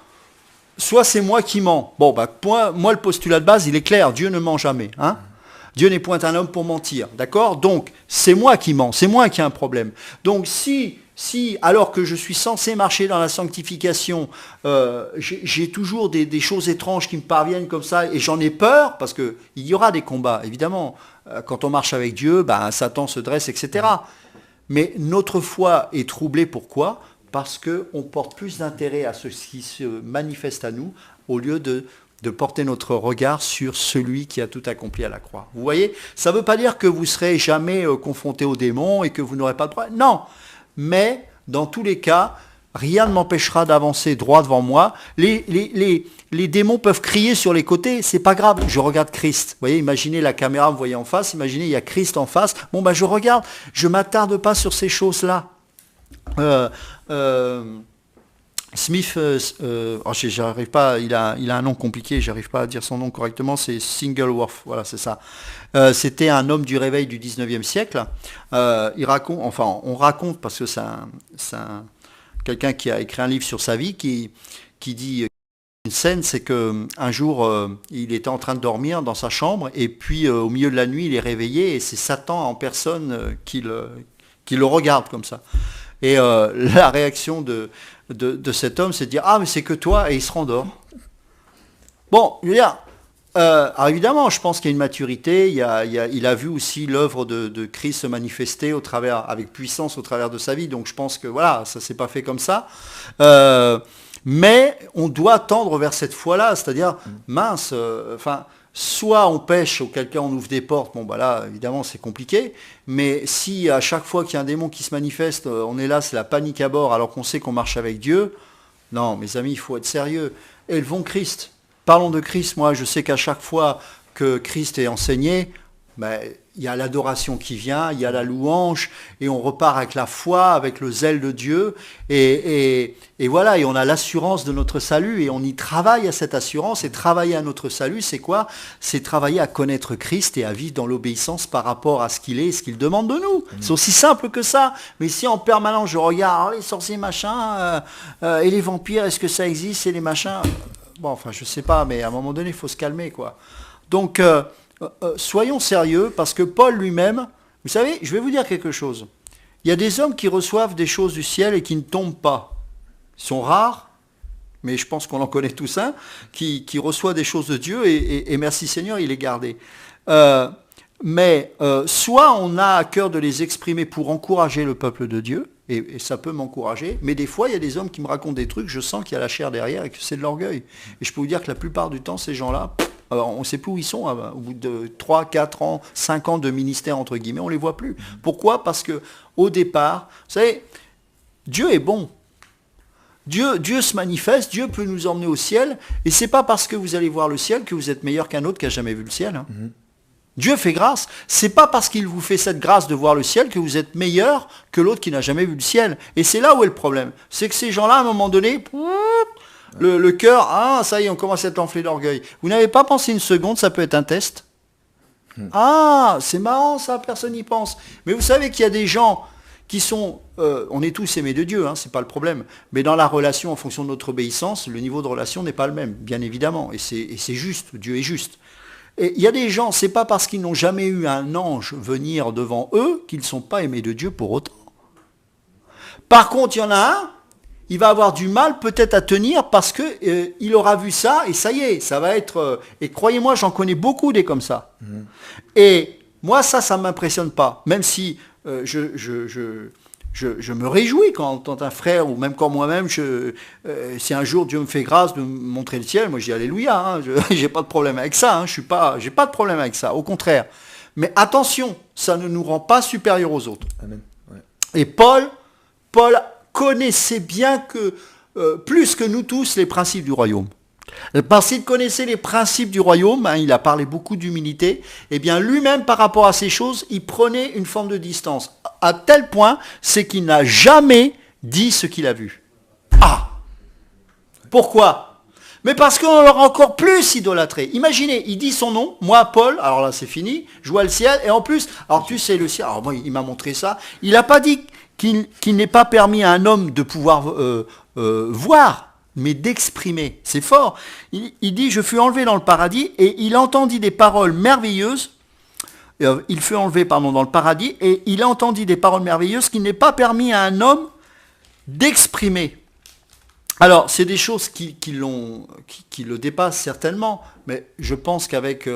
soit c'est moi qui mens. Bon, moi, le postulat de base, il est clair. Dieu ne ment jamais. Hein? Dieu n'est point un homme pour mentir. D'accord? Donc, c'est moi qui mens. C'est moi qui ai un problème. Donc, si alors que je suis censé marcher dans la sanctification, j'ai toujours des choses étranges qui me parviennent comme ça, et j'en ai peur, parce qu'il y aura des combats, évidemment. Quand on marche avec Dieu, Satan se dresse, etc. Mais notre foi est troublée, pourquoi? Parce qu'on porte plus d'intérêt à ce qui se manifeste à nous, au lieu de porter notre regard sur celui qui a tout accompli à la croix. Vous voyez? Ça ne veut pas dire que vous ne serez jamais confronté aux démons et que vous n'aurez pas de problème. Non! Mais, dans tous les cas, rien ne m'empêchera d'avancer droit devant moi. Les démons peuvent crier sur les côtés, c'est pas grave, je regarde Christ. Vous voyez, imaginez la caméra me voyait en face, imaginez il y a Christ en face. Bon, je regarde, je ne m'attarde pas sur ces choses-là. Smith, j'arrive pas, il a un nom compliqué, j'arrive pas à dire son nom correctement, c'est Singleworth, voilà, c'est ça. C'était un homme du réveil du 19e siècle. On raconte, parce que c'est quelqu'un qui a écrit un livre sur sa vie, qui dit une scène, c'est qu'un jour, il était en train de dormir dans sa chambre, et puis au milieu de la nuit, il est réveillé, et c'est Satan en personne qui le regarde comme ça. Et la réaction de cet homme, c'est de dire, ah, mais c'est que toi, et il se rendort. Bon, je veux dire, alors évidemment, je pense qu'il y a une maturité, il a vu aussi l'œuvre de Christ se manifester avec puissance au travers de sa vie, donc je pense que voilà, ça s'est pas fait comme ça. Mais on doit tendre vers cette foi-là, c'est-à-dire, mince, soit on pêche, auquel cas on ouvre des portes, bon bah là, évidemment, c'est compliqué, mais si à chaque fois qu'il y a un démon qui se manifeste, on est là, c'est la panique à bord, alors qu'on sait qu'on marche avec Dieu, non, mes amis, il faut être sérieux. Élevons Christ. Parlons de Christ, moi je sais qu'à chaque fois que Christ est enseigné, il y a l'adoration qui vient, il y a la louange, et on repart avec la foi, avec le zèle de Dieu, et voilà, et on a l'assurance de notre salut, et on y travaille à cette assurance, et travailler à notre salut, c'est quoi? C'est travailler à connaître Christ et à vivre dans l'obéissance par rapport à ce qu'il est et ce qu'il demande de nous. C'est aussi simple que ça, mais si en permanence je regarde les sorciers machin, et les vampires, est-ce que ça existe, et les machins... Bon, enfin, je sais pas, mais à un moment donné, il faut se calmer, quoi. Donc, soyons sérieux, parce que Paul lui-même, vous savez, je vais vous dire quelque chose. Il y a des hommes qui reçoivent des choses du ciel et qui ne tombent pas. Ils sont rares, mais je pense qu'on en connaît tous un, qui reçoit des choses de Dieu, et merci Seigneur, il est gardé. Mais soit on a à cœur de les exprimer pour encourager le peuple de Dieu, et ça peut m'encourager, mais des fois, il y a des hommes qui me racontent des trucs, je sens qu'il y a la chair derrière et que c'est de l'orgueil. Et je peux vous dire que la plupart du temps, ces gens-là, on ne sait plus où ils sont, au bout de 3, 4 ans, 5 ans de ministère, entre guillemets, on ne les voit plus. Pourquoi? Parce que au départ, vous savez, Dieu est bon. Dieu se manifeste, Dieu peut nous emmener au ciel, et c'est pas parce que vous allez voir le ciel que vous êtes meilleur qu'un autre qui n'a jamais vu le ciel. Dieu fait grâce. C'est pas parce qu'il vous fait cette grâce de voir le ciel que vous êtes meilleur que l'autre qui n'a jamais vu le ciel. Et c'est là où est le problème. C'est que ces gens-là, à un moment donné, le cœur, ça y est, on commence à être enflé d'orgueil. Vous n'avez pas pensé une seconde, ça peut être un test. Ah, c'est marrant ça, personne n'y pense. Mais vous savez qu'il y a des gens qui sont, on est tous aimés de Dieu, c'est pas le problème. Mais dans la relation, en fonction de notre obéissance, le niveau de relation n'est pas le même, bien évidemment. Et c'est juste, Dieu est juste. Et il y a des gens, c'est pas parce qu'ils n'ont jamais eu un ange venir devant eux qu'ils ne sont pas aimés de Dieu pour autant. Par contre, il y en a un, il va avoir du mal peut-être à tenir parce que il aura vu ça et ça y est, ça va être... et croyez-moi, j'en connais beaucoup des comme ça. Et moi, ça ne m'impressionne pas. Même si je me réjouis quand un frère, ou même quand moi-même, si un jour Dieu me fait grâce de me montrer le ciel, moi je dis alléluia, j'ai pas de problème avec ça, j'ai pas de problème avec ça, au contraire. Mais attention, ça ne nous rend pas supérieurs aux autres. Amen. Ouais. Et Paul connaissait bien que, plus que nous tous, les principes du royaume. Parce qu'il connaissait les principes du royaume, il a parlé beaucoup d'humilité, et bien lui-même par rapport à ces choses, il prenait une forme de distance. À tel point, c'est qu'il n'a jamais dit ce qu'il a vu. Ah! Pourquoi? Mais parce qu'on l'aura encore plus idolâtré. Imaginez, il dit son nom, moi Paul, alors là c'est fini, je vois le ciel, et en plus, alors tu sais le ciel, alors moi il m'a montré ça, il n'a pas dit qu'il n'est pas permis à un homme de pouvoir voir, mais d'exprimer. C'est fort. Il dit, je fus enlevé dans le paradis, et il entendit des paroles merveilleuses. Il fut enlevé, dans le paradis, et il entendit des paroles merveilleuses qu'il n'est pas permis à un homme d'exprimer. Alors, c'est des choses qui le dépassent certainement, mais je pense qu'avec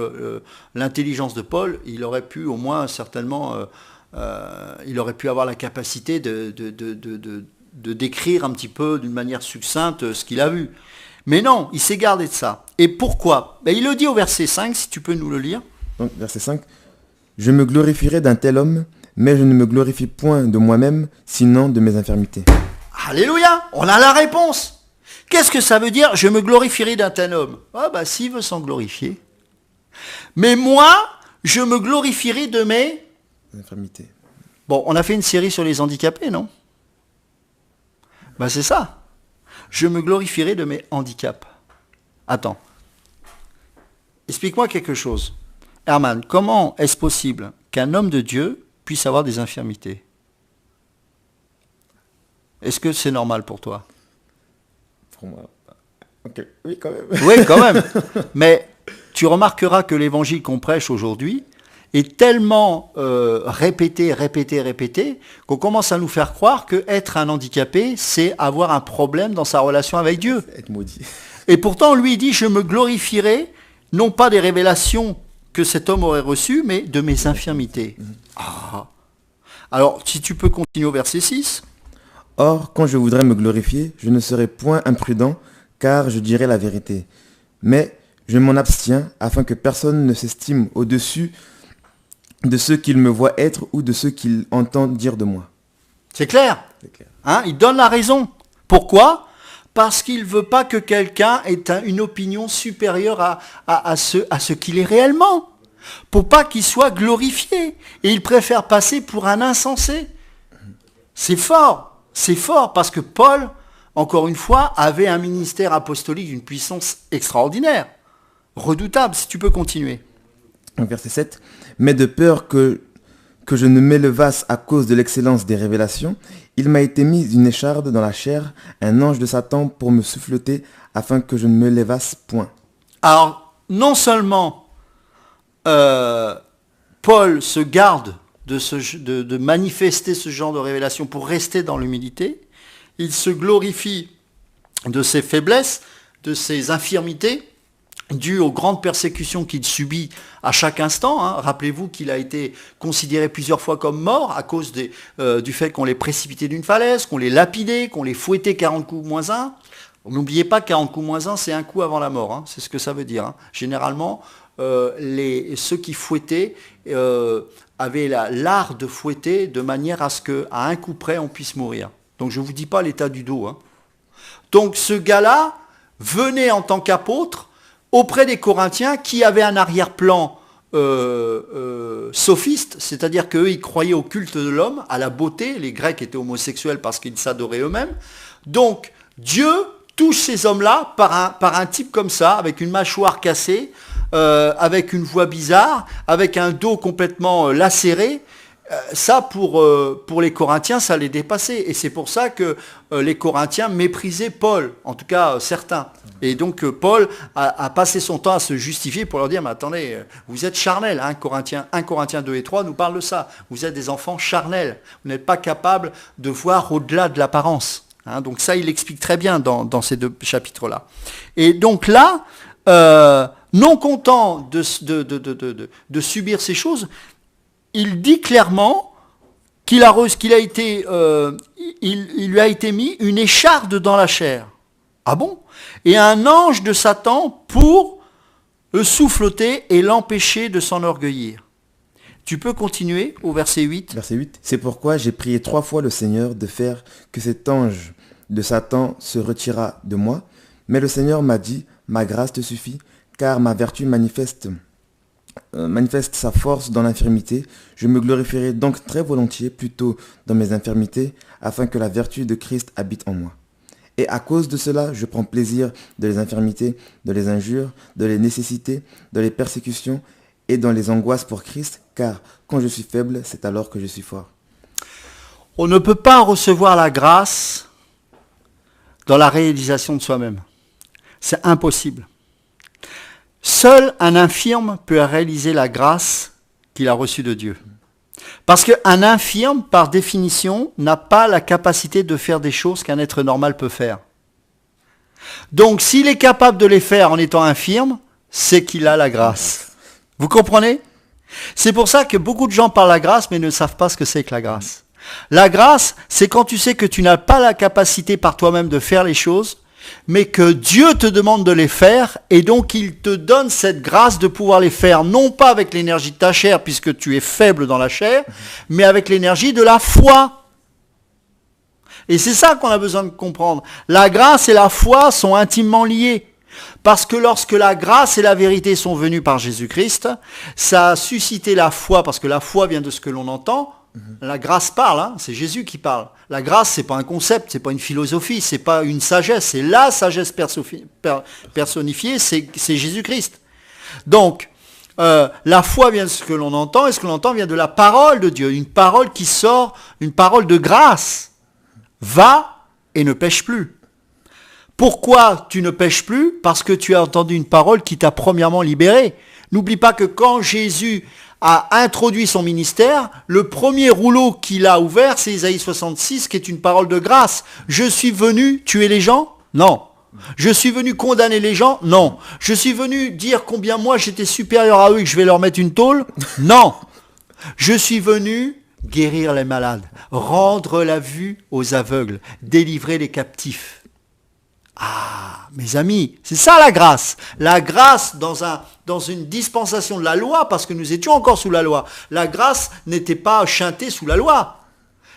l'intelligence de Paul, il aurait pu au moins certainement, il aurait pu avoir la capacité de décrire un petit peu d'une manière succincte ce qu'il a vu. Mais non, il s'est gardé de ça. Et pourquoi? Il le dit au verset 5, si tu peux nous le lire. Donc, verset 5. Je me glorifierai d'un tel homme, mais je ne me glorifie point de moi-même, sinon de mes infirmités. Alléluia, on a la réponse. Qu'est-ce que ça veut dire, je me glorifierai d'un tel homme? S'il veut s'en glorifier. Mais moi, je me glorifierai de mes infirmités. Bon, on a fait une série sur les handicapés, non? C'est ça. Je me glorifierai de mes handicaps. Attends. Explique-moi quelque chose. Herman, comment est-ce possible qu'un homme de Dieu puisse avoir des infirmités? Est-ce que c'est normal pour toi? Pour moi, ok. Oui, quand même. Oui, quand même. Mais tu remarqueras que l'évangile qu'on prêche aujourd'hui, est tellement répété, qu'on commence à nous faire croire que être un handicapé, c'est avoir un problème dans sa relation avec Dieu. Être maudit. Et pourtant, lui, il dit, je me glorifierai, non pas des révélations que cet homme aurait reçues, mais de mes infirmités. Ah. Alors, si tu peux continuer au verset 6. Or, quand je voudrais me glorifier, je ne serai point imprudent, car je dirai la vérité. Mais je m'en abstiens, afin que personne ne s'estime au-dessus de ceux qu'il me voit être ou de ceux qu'il entend dire de moi. C'est clair, C'est clair. hein, il donne la raison. Pourquoi ? Parce qu'il ne veut pas que quelqu'un ait une opinion supérieure à ce qu'il est réellement. Pour pas qu'il soit glorifié. Et il préfère passer pour un insensé. C'est fort parce que Paul, encore une fois, avait un ministère apostolique d'une puissance extraordinaire. Redoutable, si tu peux continuer. Donc, verset 7. Mais de peur que je ne m'élevasse à cause de l'excellence des révélations, il m'a été mis une écharde dans la chair, un ange de Satan pour me souffleter, afin que je ne me lévasse point. Alors, non seulement Paul se garde de manifester ce genre de révélation pour rester dans l'humilité, il se glorifie de ses faiblesses, de ses infirmités, dues aux grandes persécutions qu'il subit à chaque instant. Hein. Rappelez-vous qu'il a été considéré plusieurs fois comme mort à cause du fait qu'on l'ait précipité d'une falaise, qu'on l'ait lapidé, qu'on l'ait fouetté 40 coups moins 1. N'oubliez pas que 40 coups moins 1, c'est un coup avant la mort. Hein. C'est ce que ça veut dire. Hein. Généralement, ceux qui fouettaient avaient l'art de fouetter de manière à ce qu'à un coup près, on puisse mourir. Donc je ne vous dis pas l'état du dos. Hein. Donc ce gars-là venait en tant qu'apôtre auprès des Corinthiens qui avaient un arrière-plan sophiste, c'est-à-dire qu'eux, ils croyaient au culte de l'homme, à la beauté. Les Grecs étaient homosexuels parce qu'ils s'adoraient eux-mêmes. Donc Dieu touche ces hommes-là par un type comme ça, avec une mâchoire cassée, avec une voix bizarre, avec un dos complètement lacéré. Ça, pour les Corinthiens, ça les dépassait. Et c'est pour ça que les Corinthiens méprisaient Paul, en tout cas certains. Et donc Paul a passé son temps à se justifier pour leur dire, mais attendez, vous êtes charnels. Hein, 1 Corinthiens 2 et 3 nous parle de ça. Vous êtes des enfants charnels. Vous n'êtes pas capables de voir au-delà de l'apparence. Hein, donc ça, il l'explique très bien dans ces deux chapitres-là. Et donc là, non content de subir ces choses, il dit clairement qu'il lui a été mis une écharde dans la chair. Ah bon ? Et un ange de Satan pour le souffleter et l'empêcher de s'enorgueillir. Tu peux continuer au verset 8. Verset 8. C'est pourquoi j'ai prié 3 fois le Seigneur de faire que cet ange de Satan se retirât de moi. Mais le Seigneur m'a dit, ma grâce te suffit, car ma vertu manifeste sa force dans l'infirmité. Je me glorifierai donc très volontiers plutôt dans mes infirmités, afin que la vertu de Christ habite en moi. Et à cause de cela, je prends plaisir dans les infirmités, dans les injures, dans les nécessités, dans les persécutions et dans les angoisses pour Christ, car quand je suis faible, c'est alors que je suis fort. On ne peut pas recevoir la grâce dans la réalisation de soi-même. C'est impossible. Seul un infirme peut réaliser la grâce qu'il a reçue de Dieu. Parce qu'un infirme, par définition, n'a pas la capacité de faire des choses qu'un être normal peut faire. Donc, s'il est capable de les faire en étant infirme, c'est qu'il a la grâce. Vous comprenez ? C'est pour ça que beaucoup de gens parlent de la grâce, mais ne savent pas ce que c'est que la grâce. La grâce, c'est quand tu sais que tu n'as pas la capacité par toi-même de faire les choses, mais que Dieu te demande de les faire, et donc il te donne cette grâce de pouvoir les faire, non pas avec l'énergie de ta chair, puisque tu es faible dans la chair, mais avec l'énergie de la foi. Et c'est ça qu'on a besoin de comprendre. La grâce et la foi sont intimement liées. Parce que lorsque la grâce et la vérité sont venues par Jésus-Christ, ça a suscité la foi, parce que la foi vient de ce que l'on entend. La grâce parle, hein, c'est Jésus qui parle. La grâce, c'est pas un concept, c'est pas une philosophie, c'est pas une sagesse, c'est la sagesse personnifiée, c'est Jésus-Christ. Donc, la foi vient de ce que l'on entend, et ce que l'on entend vient de la parole de Dieu, une parole qui sort, une parole de grâce. Va et ne pêche plus. Pourquoi tu ne pêches plus ? Parce que tu as entendu une parole qui t'a premièrement libéré. N'oublie pas que quand Jésus a introduit son ministère, le premier rouleau qu'il a ouvert, c'est Isaïe 66, qui est une parole de grâce. Je suis venu tuer les gens? Non. Je suis venu condamner les gens? Non. Je suis venu dire combien moi j'étais supérieur à eux et que je vais leur mettre une tôle? Non. Je suis venu guérir les malades, rendre la vue aux aveugles, délivrer les captifs. Ah, mes amis, c'est ça la grâce. La grâce dans une dispensation de la loi, parce que nous étions encore sous la loi. La grâce n'était pas chantée sous la loi.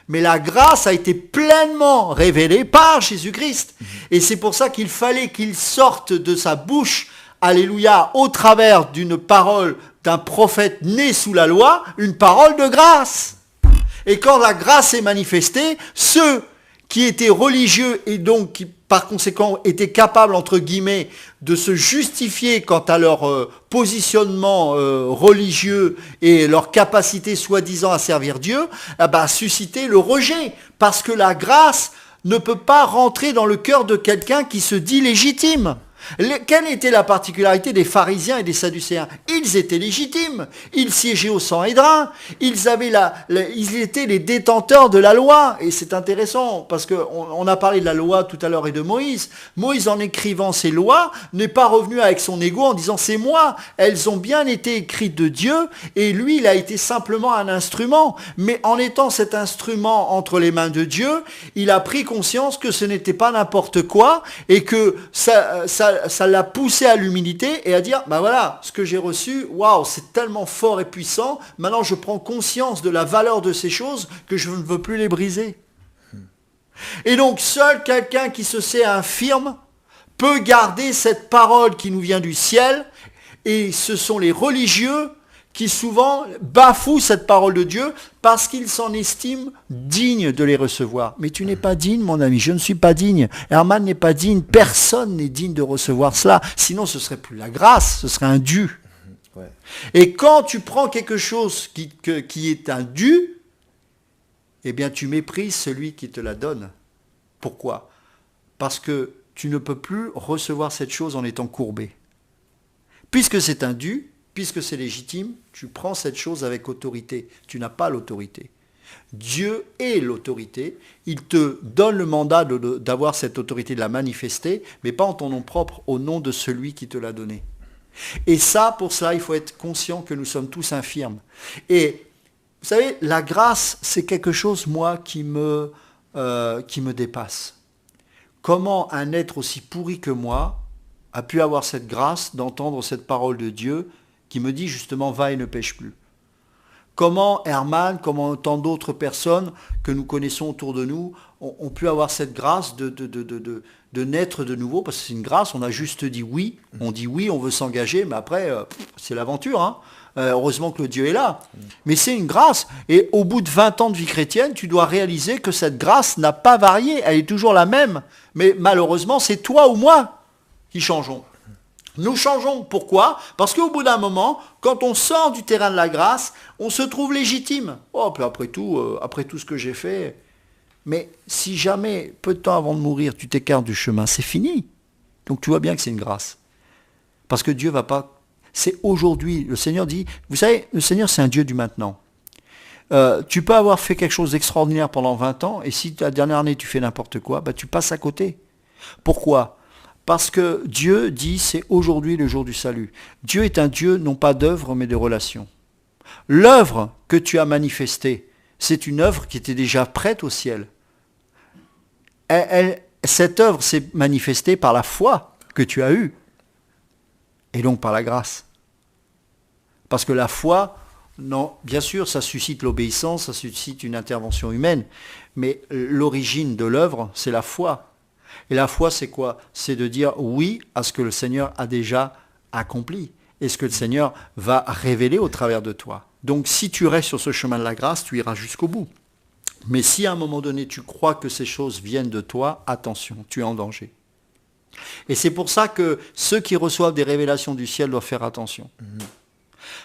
Mais la grâce a été pleinement révélée par Jésus-Christ. Et c'est pour ça qu'il fallait qu'il sorte de sa bouche, alléluia, au travers d'une parole d'un prophète né sous la loi, une parole de grâce. Et quand la grâce est manifestée, ceux qui étaient religieux et donc qui, par conséquent, étaient capables, entre guillemets, de se justifier quant à leur positionnement religieux et leur capacité soi-disant à servir Dieu, suscitaient le rejet. Parce que la grâce ne peut pas rentrer dans le cœur de quelqu'un qui se dit légitime. Quelle était la particularité des pharisiens et des sadducéens? Ils étaient légitimes, ils siégeaient au Sanhédrin, ils étaient les détenteurs de la loi. Et c'est intéressant, parce qu'on a parlé de la loi tout à l'heure et de Moïse. Moïse, en écrivant ses lois, n'est pas revenu avec son ego en disant « c'est moi ». Elles ont bien été écrites de Dieu, et lui, il a été simplement un instrument. Mais en étant cet instrument entre les mains de Dieu, il a pris conscience que ce n'était pas n'importe quoi, et que ça l'a poussé à l'humilité et à dire, voilà, ce que j'ai reçu, waouh, c'est tellement fort et puissant, maintenant je prends conscience de la valeur de ces choses que je ne veux plus les briser. Et donc, seul quelqu'un qui se sait infirme peut garder cette parole qui nous vient du ciel, et ce sont les religieux qui souvent bafouent cette parole de Dieu parce qu'ils s'en estiment dignes de les recevoir. Mais tu n'es pas digne, mon ami, je ne suis pas digne. Herman n'est pas digne, personne n'est digne de recevoir cela. Sinon, ce serait plus la grâce, ce serait un dû. Ouais. Et quand tu prends quelque chose qui est un dû, eh bien tu méprises celui qui te la donne. Pourquoi? Parce que tu ne peux plus recevoir cette chose en étant courbé. Puisque c'est un dû, puisque c'est légitime, tu prends cette chose avec autorité. Tu n'as pas l'autorité. Dieu est l'autorité. Il te donne le mandat d'avoir cette autorité, de la manifester, mais pas en ton nom propre, au nom de celui qui te l'a donné. Et ça, pour cela, il faut être conscient que nous sommes tous infirmes. Et vous savez, la grâce, c'est quelque chose, moi, qui me dépasse. Comment un être aussi pourri que moi a pu avoir cette grâce d'entendre cette parole de Dieu qui me dit justement « va et ne pêche plus ». Comment Herman, comment tant d'autres personnes que nous connaissons autour de nous ont pu avoir cette grâce de naître de nouveau, parce que c'est une grâce, on a juste dit oui, on dit oui, on veut s'engager, mais après, c'est l'aventure, hein. Heureusement que le Dieu est là. Mais c'est une grâce. Et au bout de 20 ans de vie chrétienne, tu dois réaliser que cette grâce n'a pas varié, elle est toujours la même. Mais malheureusement, c'est toi ou moi qui changeons. Nous changeons. Pourquoi? Parce qu'au bout d'un moment, quand on sort du terrain de la grâce, on se trouve légitime. Oh, puis après tout ce que j'ai fait. Mais si jamais, peu de temps avant de mourir, tu t'écartes du chemin, c'est fini. Donc tu vois bien que c'est une grâce. Parce que Dieu va pas... C'est aujourd'hui. Le Seigneur dit... Vous savez, le Seigneur, c'est un Dieu du maintenant. Tu peux avoir fait quelque chose d'extraordinaire pendant 20 ans, et si la dernière année tu fais n'importe quoi, tu passes à côté. Pourquoi ? Parce que Dieu dit, c'est aujourd'hui le jour du salut. Dieu est un Dieu non pas d'œuvre, mais de relation. L'œuvre que tu as manifestée, c'est une œuvre qui était déjà prête au ciel. Cette œuvre s'est manifestée par la foi que tu as eue, et donc par la grâce. Parce que la foi, non, bien sûr, ça suscite l'obéissance, ça suscite une intervention humaine, mais l'origine de l'œuvre, c'est la foi. Et la foi, c'est quoi? C'est de dire oui à ce que le Seigneur a déjà accompli et ce que le Seigneur va révéler au travers de toi. Donc, si tu restes sur ce chemin de la grâce, tu iras jusqu'au bout. Mais si à un moment donné, tu crois que ces choses viennent de toi, attention, tu es en danger. Et c'est pour ça que ceux qui reçoivent des révélations du ciel doivent faire attention.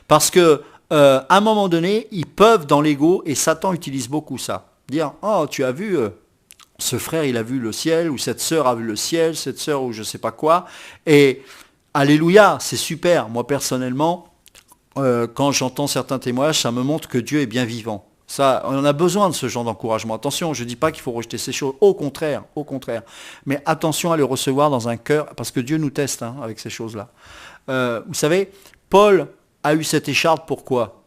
Parce que à un moment donné, ils peuvent, dans l'ego, et Satan utilise beaucoup ça, dire « Oh, tu as vu... ce frère, il a vu le ciel, ou cette sœur a vu le ciel, cette sœur, ou je ne sais pas quoi. » Et alléluia, c'est super. Moi, personnellement, quand j'entends certains témoignages, ça me montre que Dieu est bien vivant. Ça, on a besoin de ce genre d'encouragement. Attention, je ne dis pas qu'il faut rejeter ces choses, au contraire, au contraire. Mais attention à les recevoir dans un cœur, parce que Dieu nous teste avec ces choses-là. Vous savez, Paul a eu cette écharpe, pourquoi?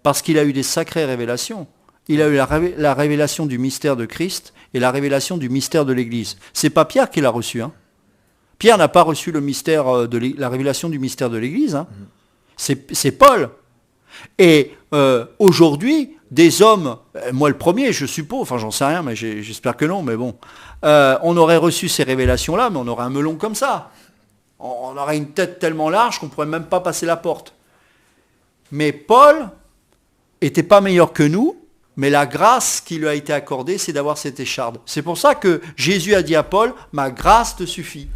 Parce qu'il a eu des sacrées révélations. Il a eu la révélation du mystère de Christ et la révélation du mystère de l'Église. C'est pas Pierre qui l'a reçu. Pierre n'a pas reçu le mystère la révélation du mystère de l'Église. C'est Paul. Et aujourd'hui, des hommes, moi le premier, je suppose, enfin j'en sais rien, mais j'espère que non, mais bon, on aurait reçu ces révélations-là, mais on aurait un melon comme ça. On aurait une tête tellement large qu'on ne pourrait même pas passer la porte. Mais Paul n'était pas meilleur que nous, mais la grâce qui lui a été accordée, c'est d'avoir cette écharde. C'est pour ça que Jésus a dit à Paul, ma grâce te suffit.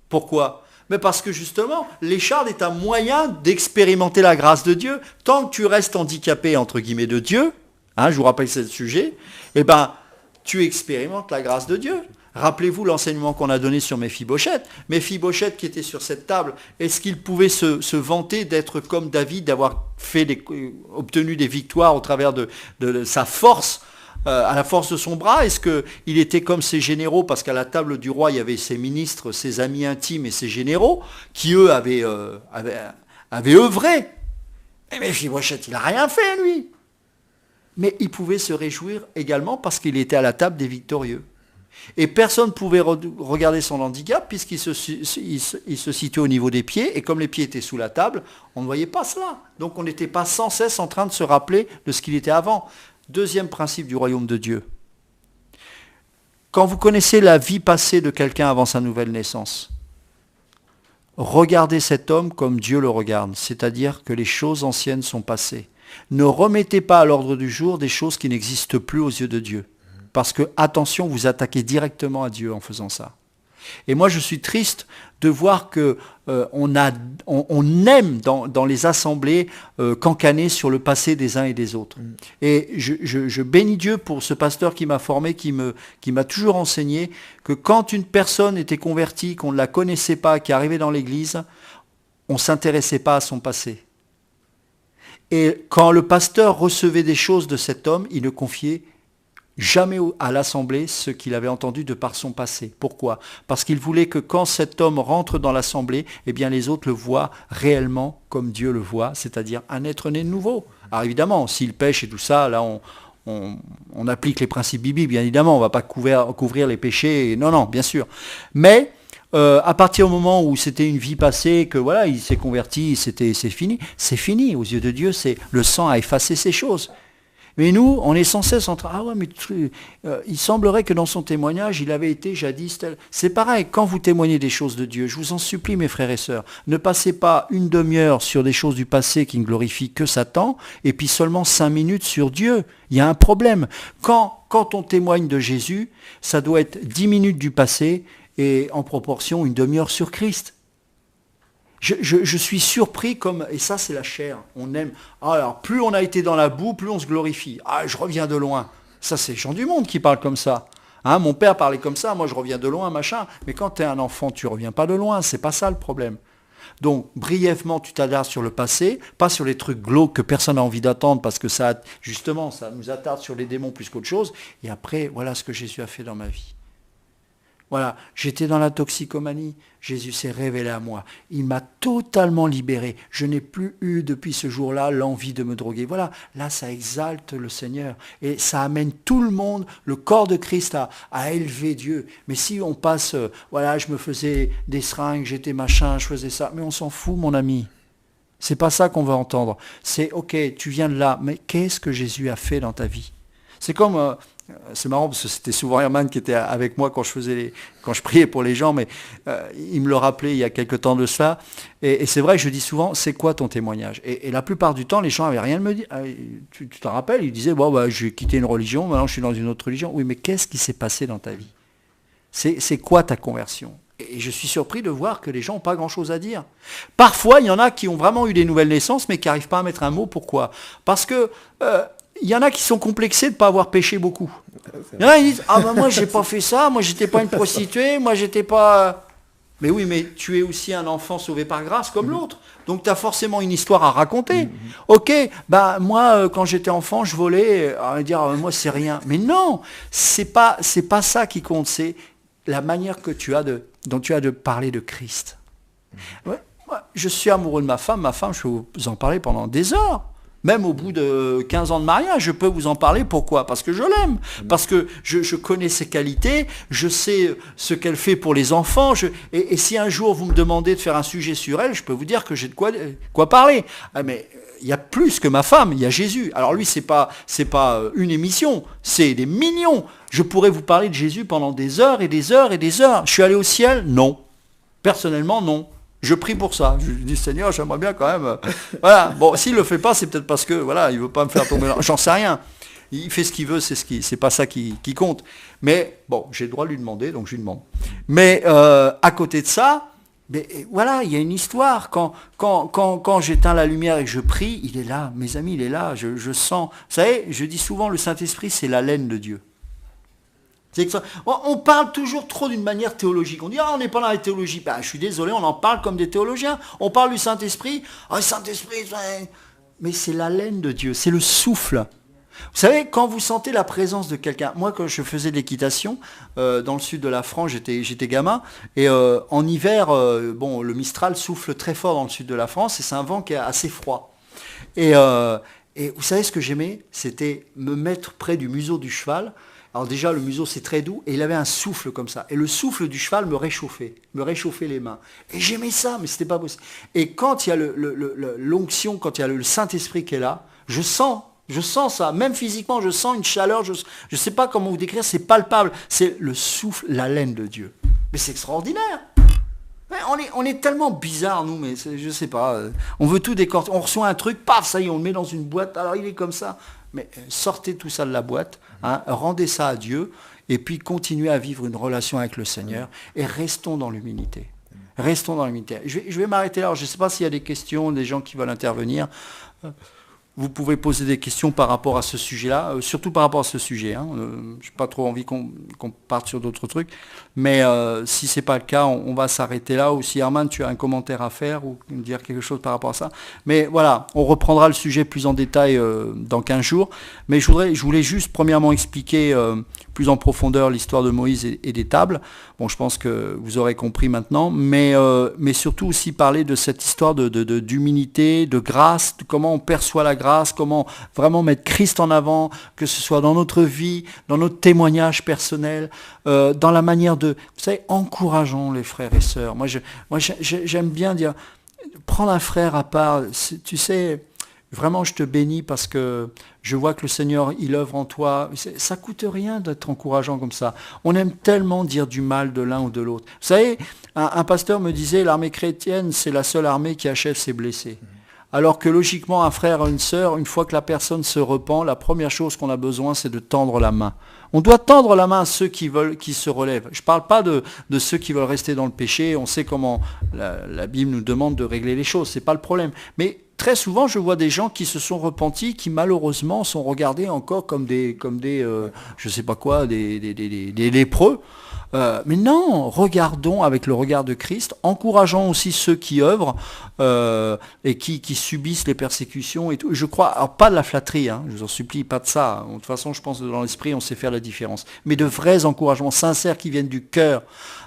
Pourquoi ? Mais parce que justement, l'écharde est un moyen d'expérimenter la grâce de Dieu. Tant que tu restes handicapé, entre guillemets, de Dieu, je vous rappelle ce sujet, tu expérimentes la grâce de Dieu. Rappelez-vous l'enseignement qu'on a donné sur Méphibosheth. Méphibosheth qui était sur cette table, est-ce qu'il pouvait se vanter d'être comme David, d'avoir obtenu des victoires au travers de sa force, à la force de son bras? Est-ce qu'il était comme ses généraux, parce qu'à la table du roi, il y avait ses ministres, ses amis intimes et ses généraux, qui eux avaient œuvré. Mais Méphibosheth, il n'a rien fait, lui. Mais il pouvait se réjouir également parce qu'il était à la table des victorieux. Et personne ne pouvait regarder son handicap puisqu'il se situait au niveau des pieds, et comme les pieds étaient sous la table, on ne voyait pas cela. Donc on n'était pas sans cesse en train de se rappeler de ce qu'il était avant. Deuxième principe du royaume de Dieu. Quand vous connaissez la vie passée de quelqu'un avant sa nouvelle naissance, regardez cet homme comme Dieu le regarde, c'est-à-dire que les choses anciennes sont passées. Ne remettez pas à l'ordre du jour des choses qui n'existent plus aux yeux de Dieu. Parce que, attention, vous attaquez directement à Dieu en faisant ça. Et moi, je suis triste de voir qu'on aime dans les assemblées cancaner sur le passé des uns et des autres. Et je bénis Dieu pour ce pasteur qui m'a formé, qui m'a toujours enseigné que quand une personne était convertie, qu'on ne la connaissait pas, qui arrivait dans l'église, on ne s'intéressait pas à son passé. Et quand le pasteur recevait des choses de cet homme, il ne confiait jamais à l'assemblée ce qu'il avait entendu de par son passé. Pourquoi ? Parce qu'il voulait que quand cet homme rentre dans l'assemblée, eh bien les autres le voient réellement comme Dieu le voit, c'est-à-dire un être né de nouveau. Alors évidemment, s'il pêche et tout ça, là on applique les principes bibliques, bien évidemment, on ne va pas couvrir les péchés, non, bien sûr. Mais à partir du moment où c'était une vie passée, que voilà, il s'est converti, c'est fini. Aux yeux de Dieu, le sang a effacé ces choses. Mais nous, on est sans cesse en train, il semblerait que dans son témoignage, il avait été jadis tel. C'est pareil, quand vous témoignez des choses de Dieu, je vous en supplie, mes frères et sœurs, ne passez pas une demi-heure sur des choses du passé qui ne glorifient que Satan, et puis seulement 5 minutes sur Dieu. Il y a un problème. Quand on témoigne de Jésus, ça doit être 10 minutes du passé, et en proportion, une demi-heure sur Christ. Je suis surpris et ça c'est la chair, on aime, alors plus on a été dans la boue, plus on se glorifie, je reviens de loin, ça c'est les gens du monde qui parlent comme ça, mon père parlait comme ça, moi je reviens de loin, machin, mais quand tu es un enfant, tu reviens pas de loin, c'est pas ça le problème. Donc brièvement tu t'attardes sur le passé, pas sur les trucs glauques que personne n'a envie d'attendre, parce que ça nous attarde sur les démons plus qu'autre chose, et après voilà ce que Jésus a fait dans ma vie. Voilà, j'étais dans la toxicomanie, Jésus s'est révélé à moi, il m'a totalement libéré, je n'ai plus eu depuis ce jour-là l'envie de me droguer. Voilà, là ça exalte le Seigneur et ça amène tout le monde, le corps de Christ à élever Dieu. Mais si on passe, je me faisais des seringues, j'étais machin, je faisais ça, mais on s'en fout mon ami. C'est pas ça qu'on veut entendre. C'est ok, tu viens de là, mais qu'est-ce que Jésus a fait dans ta vie ? C'est comme... c'est marrant parce que c'était souvent Herman qui était avec moi quand je priais pour les gens, mais il me le rappelait il y a quelque temps de cela. Et c'est vrai que je dis souvent, c'est quoi ton témoignage ? Et la plupart du temps, les gens n'avaient rien à me dire. Tu t'en rappelles ? Ils disaient, j'ai quitté une religion, maintenant je suis dans une autre religion. Oui, mais qu'est-ce qui s'est passé dans ta vie ? C'est quoi ta conversion ? Et je suis surpris de voir que les gens n'ont pas grand-chose à dire. Parfois, il y en a qui ont vraiment eu des nouvelles naissances, mais qui n'arrivent pas à mettre un mot. Pourquoi ? Parce que... il y en a qui sont complexés de ne pas avoir péché beaucoup. Il y en a qui disent, moi j'ai pas fait ça, moi j'étais pas une prostituée, moi j'étais pas... Mais oui, mais tu es aussi un enfant sauvé par grâce comme l'autre. Donc tu as forcément une histoire à raconter. Ok, bah moi quand j'étais enfant, je volais, on va dire moi c'est rien. Mais non, c'est pas ça qui compte, c'est la manière que dont tu as de parler de Christ. Ouais, moi, je suis amoureux de ma femme, je peux vous en parler pendant des heures. Même au bout de 15 ans de mariage, je peux vous en parler. Pourquoi? Parce que je l'aime. Parce que je connais ses qualités, je sais ce qu'elle fait pour les enfants. Et si un jour vous me demandez de faire un sujet sur elle, je peux vous dire que j'ai de quoi parler. Ah, mais il y a plus que ma femme, il y a Jésus. Alors lui, c'est pas une émission, c'est des millions. Je pourrais vous parler de Jésus pendant des heures et des heures et des heures. Je suis allé au ciel? Non. Personnellement, non. Je prie pour ça. Je dis, Seigneur, j'aimerais bien quand même. Voilà. Bon, s'il le fait pas, c'est peut-être parce que voilà, il veut pas me faire tomber. J'en sais rien. Il fait ce qu'il veut, c'est pas ça qui compte. Mais bon, j'ai le droit de lui demander, donc je lui demande. Mais à côté de ça, mais voilà, il y a une histoire. Quand j'éteins la lumière et que je prie, il est là. Mes amis, il est là. Je sens. Vous savez, je dis souvent, le Saint-Esprit, c'est la laine de Dieu. On parle toujours trop d'une manière théologique. On dit, on n'est pas dans la théologie. Ben, je suis désolé, on en parle comme des théologiens. On parle du Saint-Esprit. Le Saint-Esprit, mais c'est la laine de Dieu, c'est le souffle. Vous savez, quand vous sentez la présence de quelqu'un, moi quand je faisais de l'équitation, dans le sud de la France, j'étais gamin, et en hiver, le Mistral souffle très fort dans le sud de la France, et c'est un vent qui est assez froid. Et vous savez ce que j'aimais? C'était me mettre près du museau du cheval. Alors déjà, le museau, c'est très doux, et il avait un souffle comme ça. Et le souffle du cheval me réchauffait les mains. Et j'aimais ça, mais c'était pas possible. Et quand il y a l'onction, quand il y a le Saint-Esprit qui est là, je sens ça. Même physiquement, je sens une chaleur, je ne sais pas comment vous décrire, c'est palpable. C'est le souffle, la laine de Dieu. Mais c'est extraordinaire. On est tellement bizarres, nous, mais je sais pas. On veut tout décortiquer. On reçoit un truc, paf, ça y est, on le met dans une boîte. Alors il est comme ça. Mais sortez tout ça de la boîte, rendez ça à Dieu, et puis continuez à vivre une relation avec le Seigneur, et restons dans l'humilité. Restons dans l'humilité. Je vais m'arrêter là. Alors, je ne sais pas s'il y a des questions, des gens qui veulent intervenir. Vous pouvez poser des questions par rapport à ce sujet-là, surtout par rapport à ce sujet. Je n'ai pas trop envie qu'on parte sur d'autres trucs. Mais si ce n'est pas le cas, on va s'arrêter là. Ou si Herman, tu as un commentaire à faire ou dire quelque chose par rapport à ça. Mais voilà, on reprendra le sujet plus en détail dans 15 jours. Mais je voulais juste premièrement expliquer plus en profondeur l'histoire de Moïse et des tables. Bon, je pense que vous aurez compris maintenant. Mais surtout aussi parler de cette histoire d'humilité, de grâce, de comment on perçoit la grâce, comment vraiment mettre Christ en avant, que ce soit dans notre vie, dans notre témoignage personnel, dans la manière de, vous savez, encourageons les frères et sœurs. Moi, j'aime bien dire, prendre un frère à part, tu sais, vraiment je te bénis parce que je vois que le Seigneur, il œuvre en toi. Ça ne coûte rien d'être encourageant comme ça. On aime tellement dire du mal de l'un ou de l'autre. Vous savez, un pasteur me disait, l'armée chrétienne, c'est la seule armée qui achève ses blessés. Alors que logiquement, un frère ou une sœur, une fois que la personne se repent, la première chose qu'on a besoin, c'est de tendre la main. On doit tendre la main à ceux qui se relèvent. Je ne parle pas de ceux qui veulent rester dans le péché. On sait comment la Bible nous demande de régler les choses. Ce n'est pas le problème. Mais très souvent, je vois des gens qui se sont repentis, qui malheureusement sont regardés encore comme des je ne sais pas quoi, des lépreux. Mais non, regardons avec le regard de Christ, encourageons aussi ceux qui œuvrent et qui subissent les persécutions et tout. Je crois, alors pas de la flatterie, je vous en supplie, pas de ça. De toute façon, je pense que dans l'esprit, on sait faire la différence. Mais de vrais encouragements sincères qui viennent du cœur,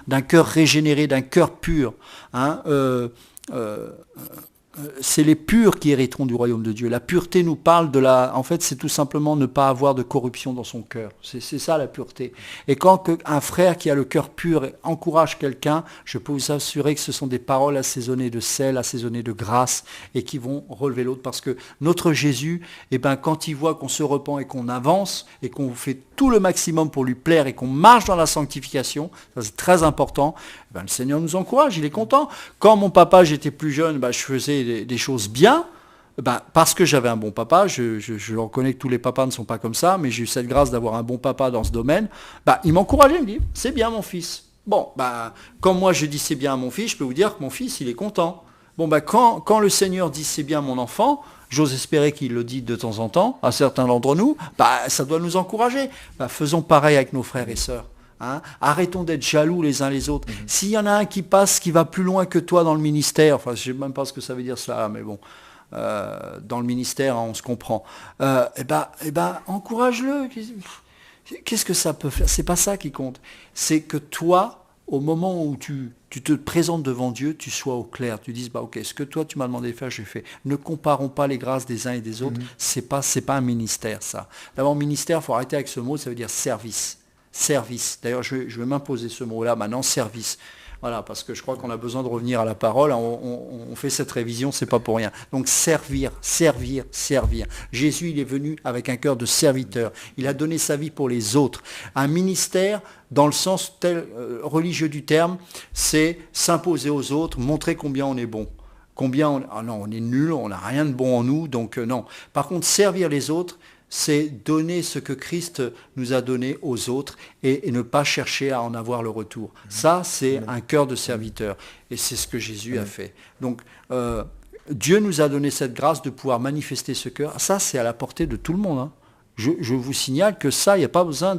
d'un cœur régénéré, d'un cœur pur. C'est les purs qui hériteront du royaume de Dieu. La pureté nous parle en fait, c'est tout simplement ne pas avoir de corruption dans son cœur. C'est ça la pureté. Et quand un frère qui a le cœur pur encourage quelqu'un, je peux vous assurer que ce sont des paroles assaisonnées de sel, assaisonnées de grâce, et qui vont relever l'autre. Parce que notre Jésus, quand il voit qu'on se repent et qu'on avance, et qu'on fait tout le maximum pour lui plaire, et qu'on marche dans la sanctification, ça c'est très important, le Seigneur nous encourage, il est content. Quand mon papa, j'étais plus jeune, je faisais des choses bien, parce que j'avais un bon papa, je reconnais que tous les papas ne sont pas comme ça, mais j'ai eu cette grâce d'avoir un bon papa dans ce domaine, il m'encourageait, il me dit, c'est bien mon fils. Bon, quand moi je dis c'est bien à mon fils, je peux vous dire que mon fils, il est content. Bon, quand le Seigneur dit c'est bien mon enfant, j'ose espérer qu'il le dit de temps en temps, à certains d'entre nous, ça doit nous encourager. Faisons pareil avec nos frères et sœurs. Hein, arrêtons d'être jaloux les uns les autres. S'il y en a un qui passe, qui va plus loin que toi dans le ministère, enfin je ne sais même pas ce que ça veut dire ça, mais bon, dans le ministère, hein, on se comprend. Encourage-le. Qu'est-ce que ça peut faire? C'est pas ça qui compte. C'est que toi, au moment où tu te présentes devant Dieu, tu sois au clair. Tu dises, ok, ce que toi tu m'as demandé de faire, j'ai fait. Ne comparons pas les grâces des uns et des autres. C'est pas un ministère, ça. D'abord, ministère, il faut arrêter avec ce mot, ça veut dire service. Service. D'ailleurs, je vais m'imposer ce mot-là maintenant, service. Voilà, parce que je crois qu'on a besoin de revenir à la parole. On fait cette révision, c'est pas pour rien. Donc servir, servir, servir. Jésus, il est venu avec un cœur de serviteur. Il a donné sa vie pour les autres. Un ministère, dans le sens religieux du terme, c'est s'imposer aux autres, montrer combien on est bon. On est nul, on n'a rien de bon en nous, donc non. Par contre, servir les autres, c'est donner ce que Christ nous a donné aux autres et ne pas chercher à en avoir le retour. Ça, c'est un cœur de serviteur. Et c'est ce que Jésus a fait. Donc, Dieu nous a donné cette grâce de pouvoir manifester ce cœur. Ça, c'est à la portée de tout le monde. Hein. Je vous signale que ça, il n'y a pas besoin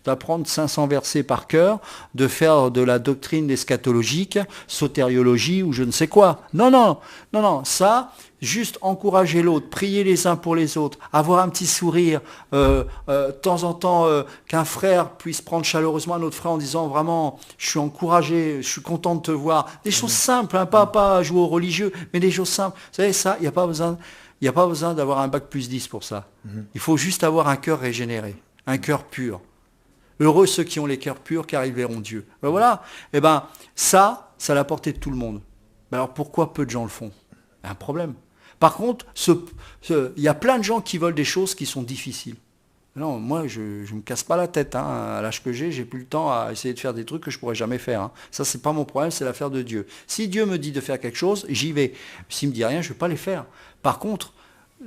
d'apprendre 500 versets par cœur, de faire de la doctrine eschatologique, sotériologie ou je ne sais quoi. Non. Ça, juste encourager l'autre, prier les uns pour les autres, avoir un petit sourire, de temps en temps, qu'un frère puisse prendre chaleureusement un autre frère en disant vraiment, je suis encouragé, je suis content de te voir. Des choses simples, hein, pas jouer au religieux, mais des choses simples. Vous savez, ça, il n'y a pas besoin d'avoir un bac plus 10 pour ça. Il faut juste avoir un cœur régénéré, un cœur pur. Heureux ceux qui ont les cœurs purs, car ils verront Dieu. Ben voilà. Ça à la portée de tout le monde. Ben alors pourquoi peu de gens le font? Un problème. Par contre, il y a plein de gens qui veulent des choses qui sont difficiles. Non, moi, je ne me casse pas la tête. Hein. À l'âge que j'ai plus le temps à essayer de faire des trucs que je ne pourrais jamais faire. Hein. Ça, c'est pas mon problème, c'est l'affaire de Dieu. Si Dieu me dit de faire quelque chose, j'y vais. S'il me dit rien, je ne vais pas les faire. Par contre,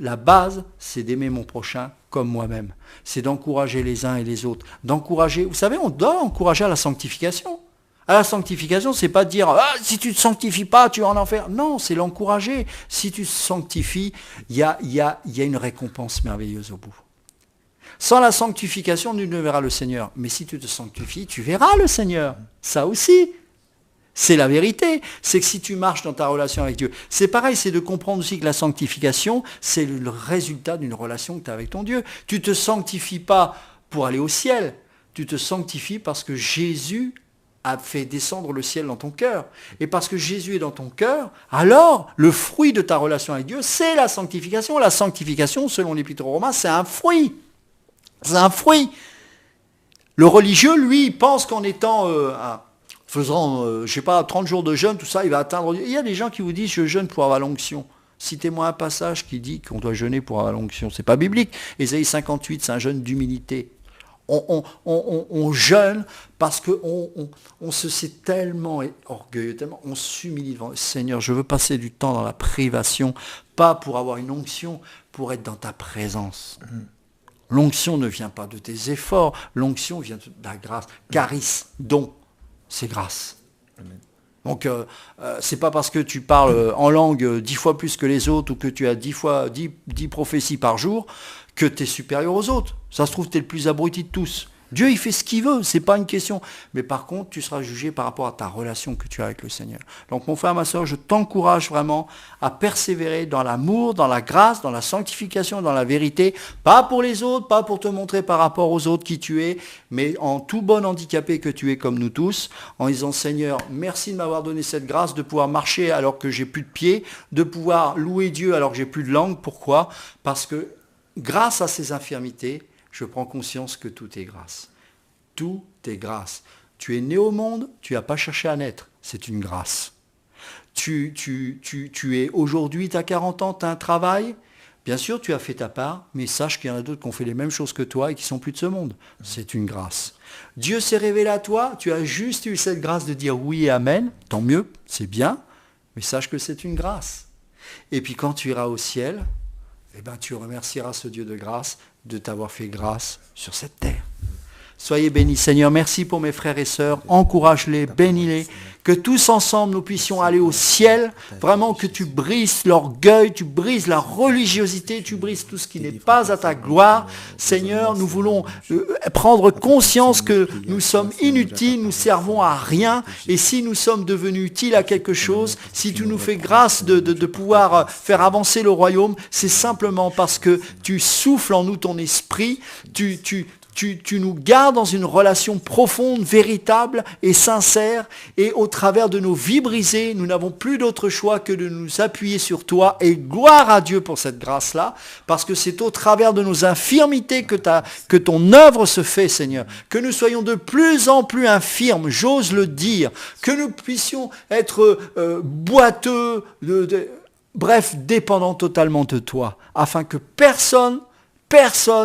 la base, c'est d'aimer mon prochain comme moi-même. C'est d'encourager les uns et les autres. D'encourager, vous savez, on doit encourager à la sanctification. À la sanctification, c'est pas de dire si tu ne te sanctifies pas, tu vas en enfer. Non, c'est l'encourager. Si tu te sanctifies, il y a une récompense merveilleuse au bout. Sans la sanctification, nul ne verra le Seigneur. Mais si tu te sanctifies, tu verras le Seigneur. Ça aussi, c'est la vérité. C'est que si tu marches dans ta relation avec Dieu, c'est pareil, c'est de comprendre aussi que la sanctification, c'est le résultat d'une relation que tu as avec ton Dieu. Tu ne te sanctifies pas pour aller au ciel. Tu te sanctifies parce que Jésus a fait descendre le ciel dans ton cœur. Et parce que Jésus est dans ton cœur, alors le fruit de ta relation avec Dieu, c'est la sanctification. La sanctification, selon l'Épître aux Romains, c'est un fruit. C'est un fruit. Le religieux, lui, il pense qu'en étant, faisant, 30 jours de jeûne, tout ça, il va atteindre Dieu. Il y a des gens qui vous disent, je jeûne pour avoir l'onction. Citez-moi un passage qui dit qu'on doit jeûner pour avoir l'onction. C'est pas biblique. Ésaïe 58, c'est un jeûne d'humilité. On jeûne parce qu'on se sait tellement orgueilleux, tellement on s'humilie devant le Seigneur. Je veux passer du temps dans la privation, pas pour avoir une onction, pour être dans ta présence. L'onction ne vient pas de tes efforts, l'onction vient de la grâce. Charis, don, c'est grâce. Amen. Donc, c'est pas parce que tu parles en langue 10 fois plus que les autres ou que tu as 10 prophéties par jour que tu es supérieur aux autres. Ça se trouve, tu es le plus abruti de tous. Dieu, il fait ce qu'il veut, c'est pas une question. Mais par contre, tu seras jugé par rapport à ta relation que tu as avec le Seigneur. Donc, mon frère, ma soeur, je t'encourage vraiment à persévérer dans l'amour, dans la grâce, dans la sanctification, dans la vérité. Pas pour les autres, pas pour te montrer par rapport aux autres qui tu es, mais en tout bon handicapé que tu es comme nous tous, en disant, Seigneur, merci de m'avoir donné cette grâce de pouvoir marcher alors que j'ai plus de pieds, de pouvoir louer Dieu alors que j'ai plus de langue. Pourquoi? Parce que grâce à ces infirmités, je prends conscience que tout est grâce. Tout est grâce. Tu es né au monde, tu n'as pas cherché à naître. C'est une grâce. Tu es aujourd'hui, tu as 40 ans, tu as un travail. Bien sûr, tu as fait ta part, mais sache qu'il y en a d'autres qui ont fait les mêmes choses que toi et qui sont plus de ce monde. C'est une grâce. Dieu s'est révélé à toi, tu as juste eu cette grâce de dire oui et amen. Tant mieux, c'est bien, mais sache que c'est une grâce. Et puis quand tu iras au ciel, tu remercieras ce Dieu de grâce de t'avoir fait grâce sur cette terre. Soyez bénis, Seigneur. Merci pour mes frères et sœurs. Encourage-les, bénis-les. que tous ensemble nous puissions aller au ciel, vraiment que tu brises l'orgueil, tu brises la religiosité, tu brises tout ce qui n'est pas à ta gloire. Seigneur, nous voulons prendre conscience que nous sommes inutiles, nous servons à rien, et si nous sommes devenus utiles à quelque chose, si tu nous fais grâce de pouvoir faire avancer le royaume, c'est simplement parce que tu souffles en nous ton esprit, tu nous gardes dans une relation profonde, véritable et sincère, et au travers de nos vies brisées, nous n'avons plus d'autre choix que de nous appuyer sur toi, et gloire à Dieu pour cette grâce-là, parce que c'est au travers de nos infirmités que ton œuvre se fait, Seigneur, que nous soyons de plus en plus infirmes, j'ose le dire, que nous puissions être boiteux, bref, dépendants totalement de toi, afin que personne,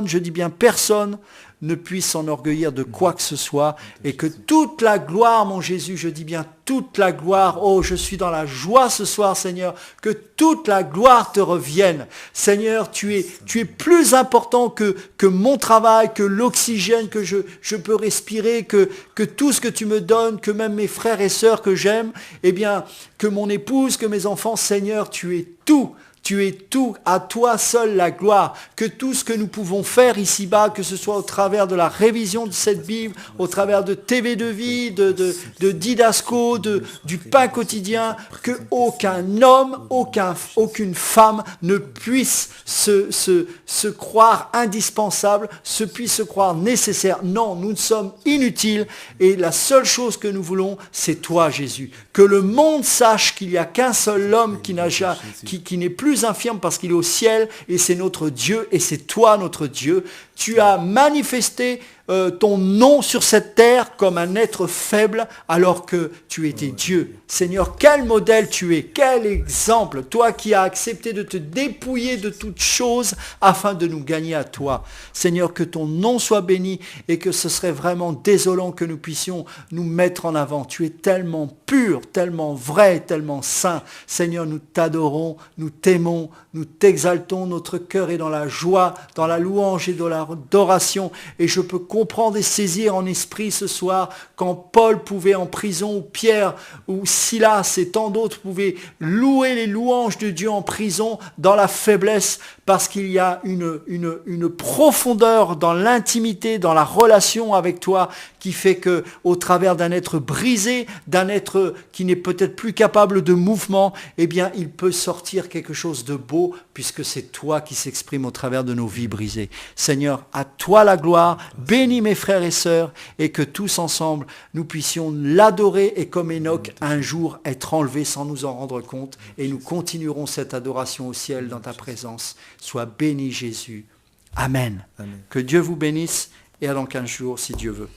je dis bien personne, ne puisse s'enorgueillir de quoi que ce soit, et que toute la gloire, mon Jésus, je dis bien toute la gloire, oh, je suis dans la joie ce soir, Seigneur, que toute la gloire te revienne. Seigneur, tu es plus important que mon travail, que l'oxygène que je peux respirer, que tout ce que tu me donnes, que même mes frères et sœurs que j'aime, eh bien, que mon épouse, que mes enfants, Seigneur, tu es tout. Tu es tout, à toi seul la gloire, que tout ce que nous pouvons faire ici-bas, que ce soit au travers de la révision de cette Bible, au travers de TV de vie, de Didasco, du pain quotidien, que aucun homme, aucune femme ne puisse se croire indispensable, puisse se croire nécessaire. Non, nous sommes inutiles, et la seule chose que nous voulons, c'est toi, Jésus. Que le monde sache qu'il n'y a qu'un seul homme qui n'est plus infirme parce qu'il est au ciel, et c'est notre Dieu, et c'est toi notre Dieu. Tu as manifesté ton nom sur cette terre comme un être faible alors que tu étais Dieu. Seigneur, quel modèle tu es, quel exemple, toi qui as accepté de te dépouiller de toutes choses afin de nous gagner à toi. Seigneur, que ton nom soit béni, et que ce serait vraiment désolant que nous puissions nous mettre en avant. Tu es tellement pur, tellement vrai, tellement saint. Seigneur, nous t'adorons, nous t'aimons, nous t'exaltons, notre cœur est dans la joie, dans la louange et dans l'adoration, et je peux comprendre et saisir en esprit ce soir, quand Paul pouvait en prison, ou Pierre, ou Silas et tant d'autres pouvaient louer les louanges de Dieu en prison, dans la faiblesse, parce qu'il y a une profondeur dans l'intimité, dans la relation avec toi, qui fait que, au travers d'un être brisé, d'un être qui n'est peut-être plus capable de mouvement, eh bien, il peut sortir quelque chose de beau, puisque c'est toi qui s'exprime au travers de nos vies brisées. Seigneur, à toi la gloire, bénis mes frères et sœurs, et que tous ensemble, nous puissions l'adorer, et comme Enoch, un jour être enlevé sans nous en rendre compte, et nous continuerons cette adoration au ciel dans ta présence. Sois béni, Jésus. Amen. Amen. Que Dieu vous bénisse, et à dans 15 jours, si Dieu veut.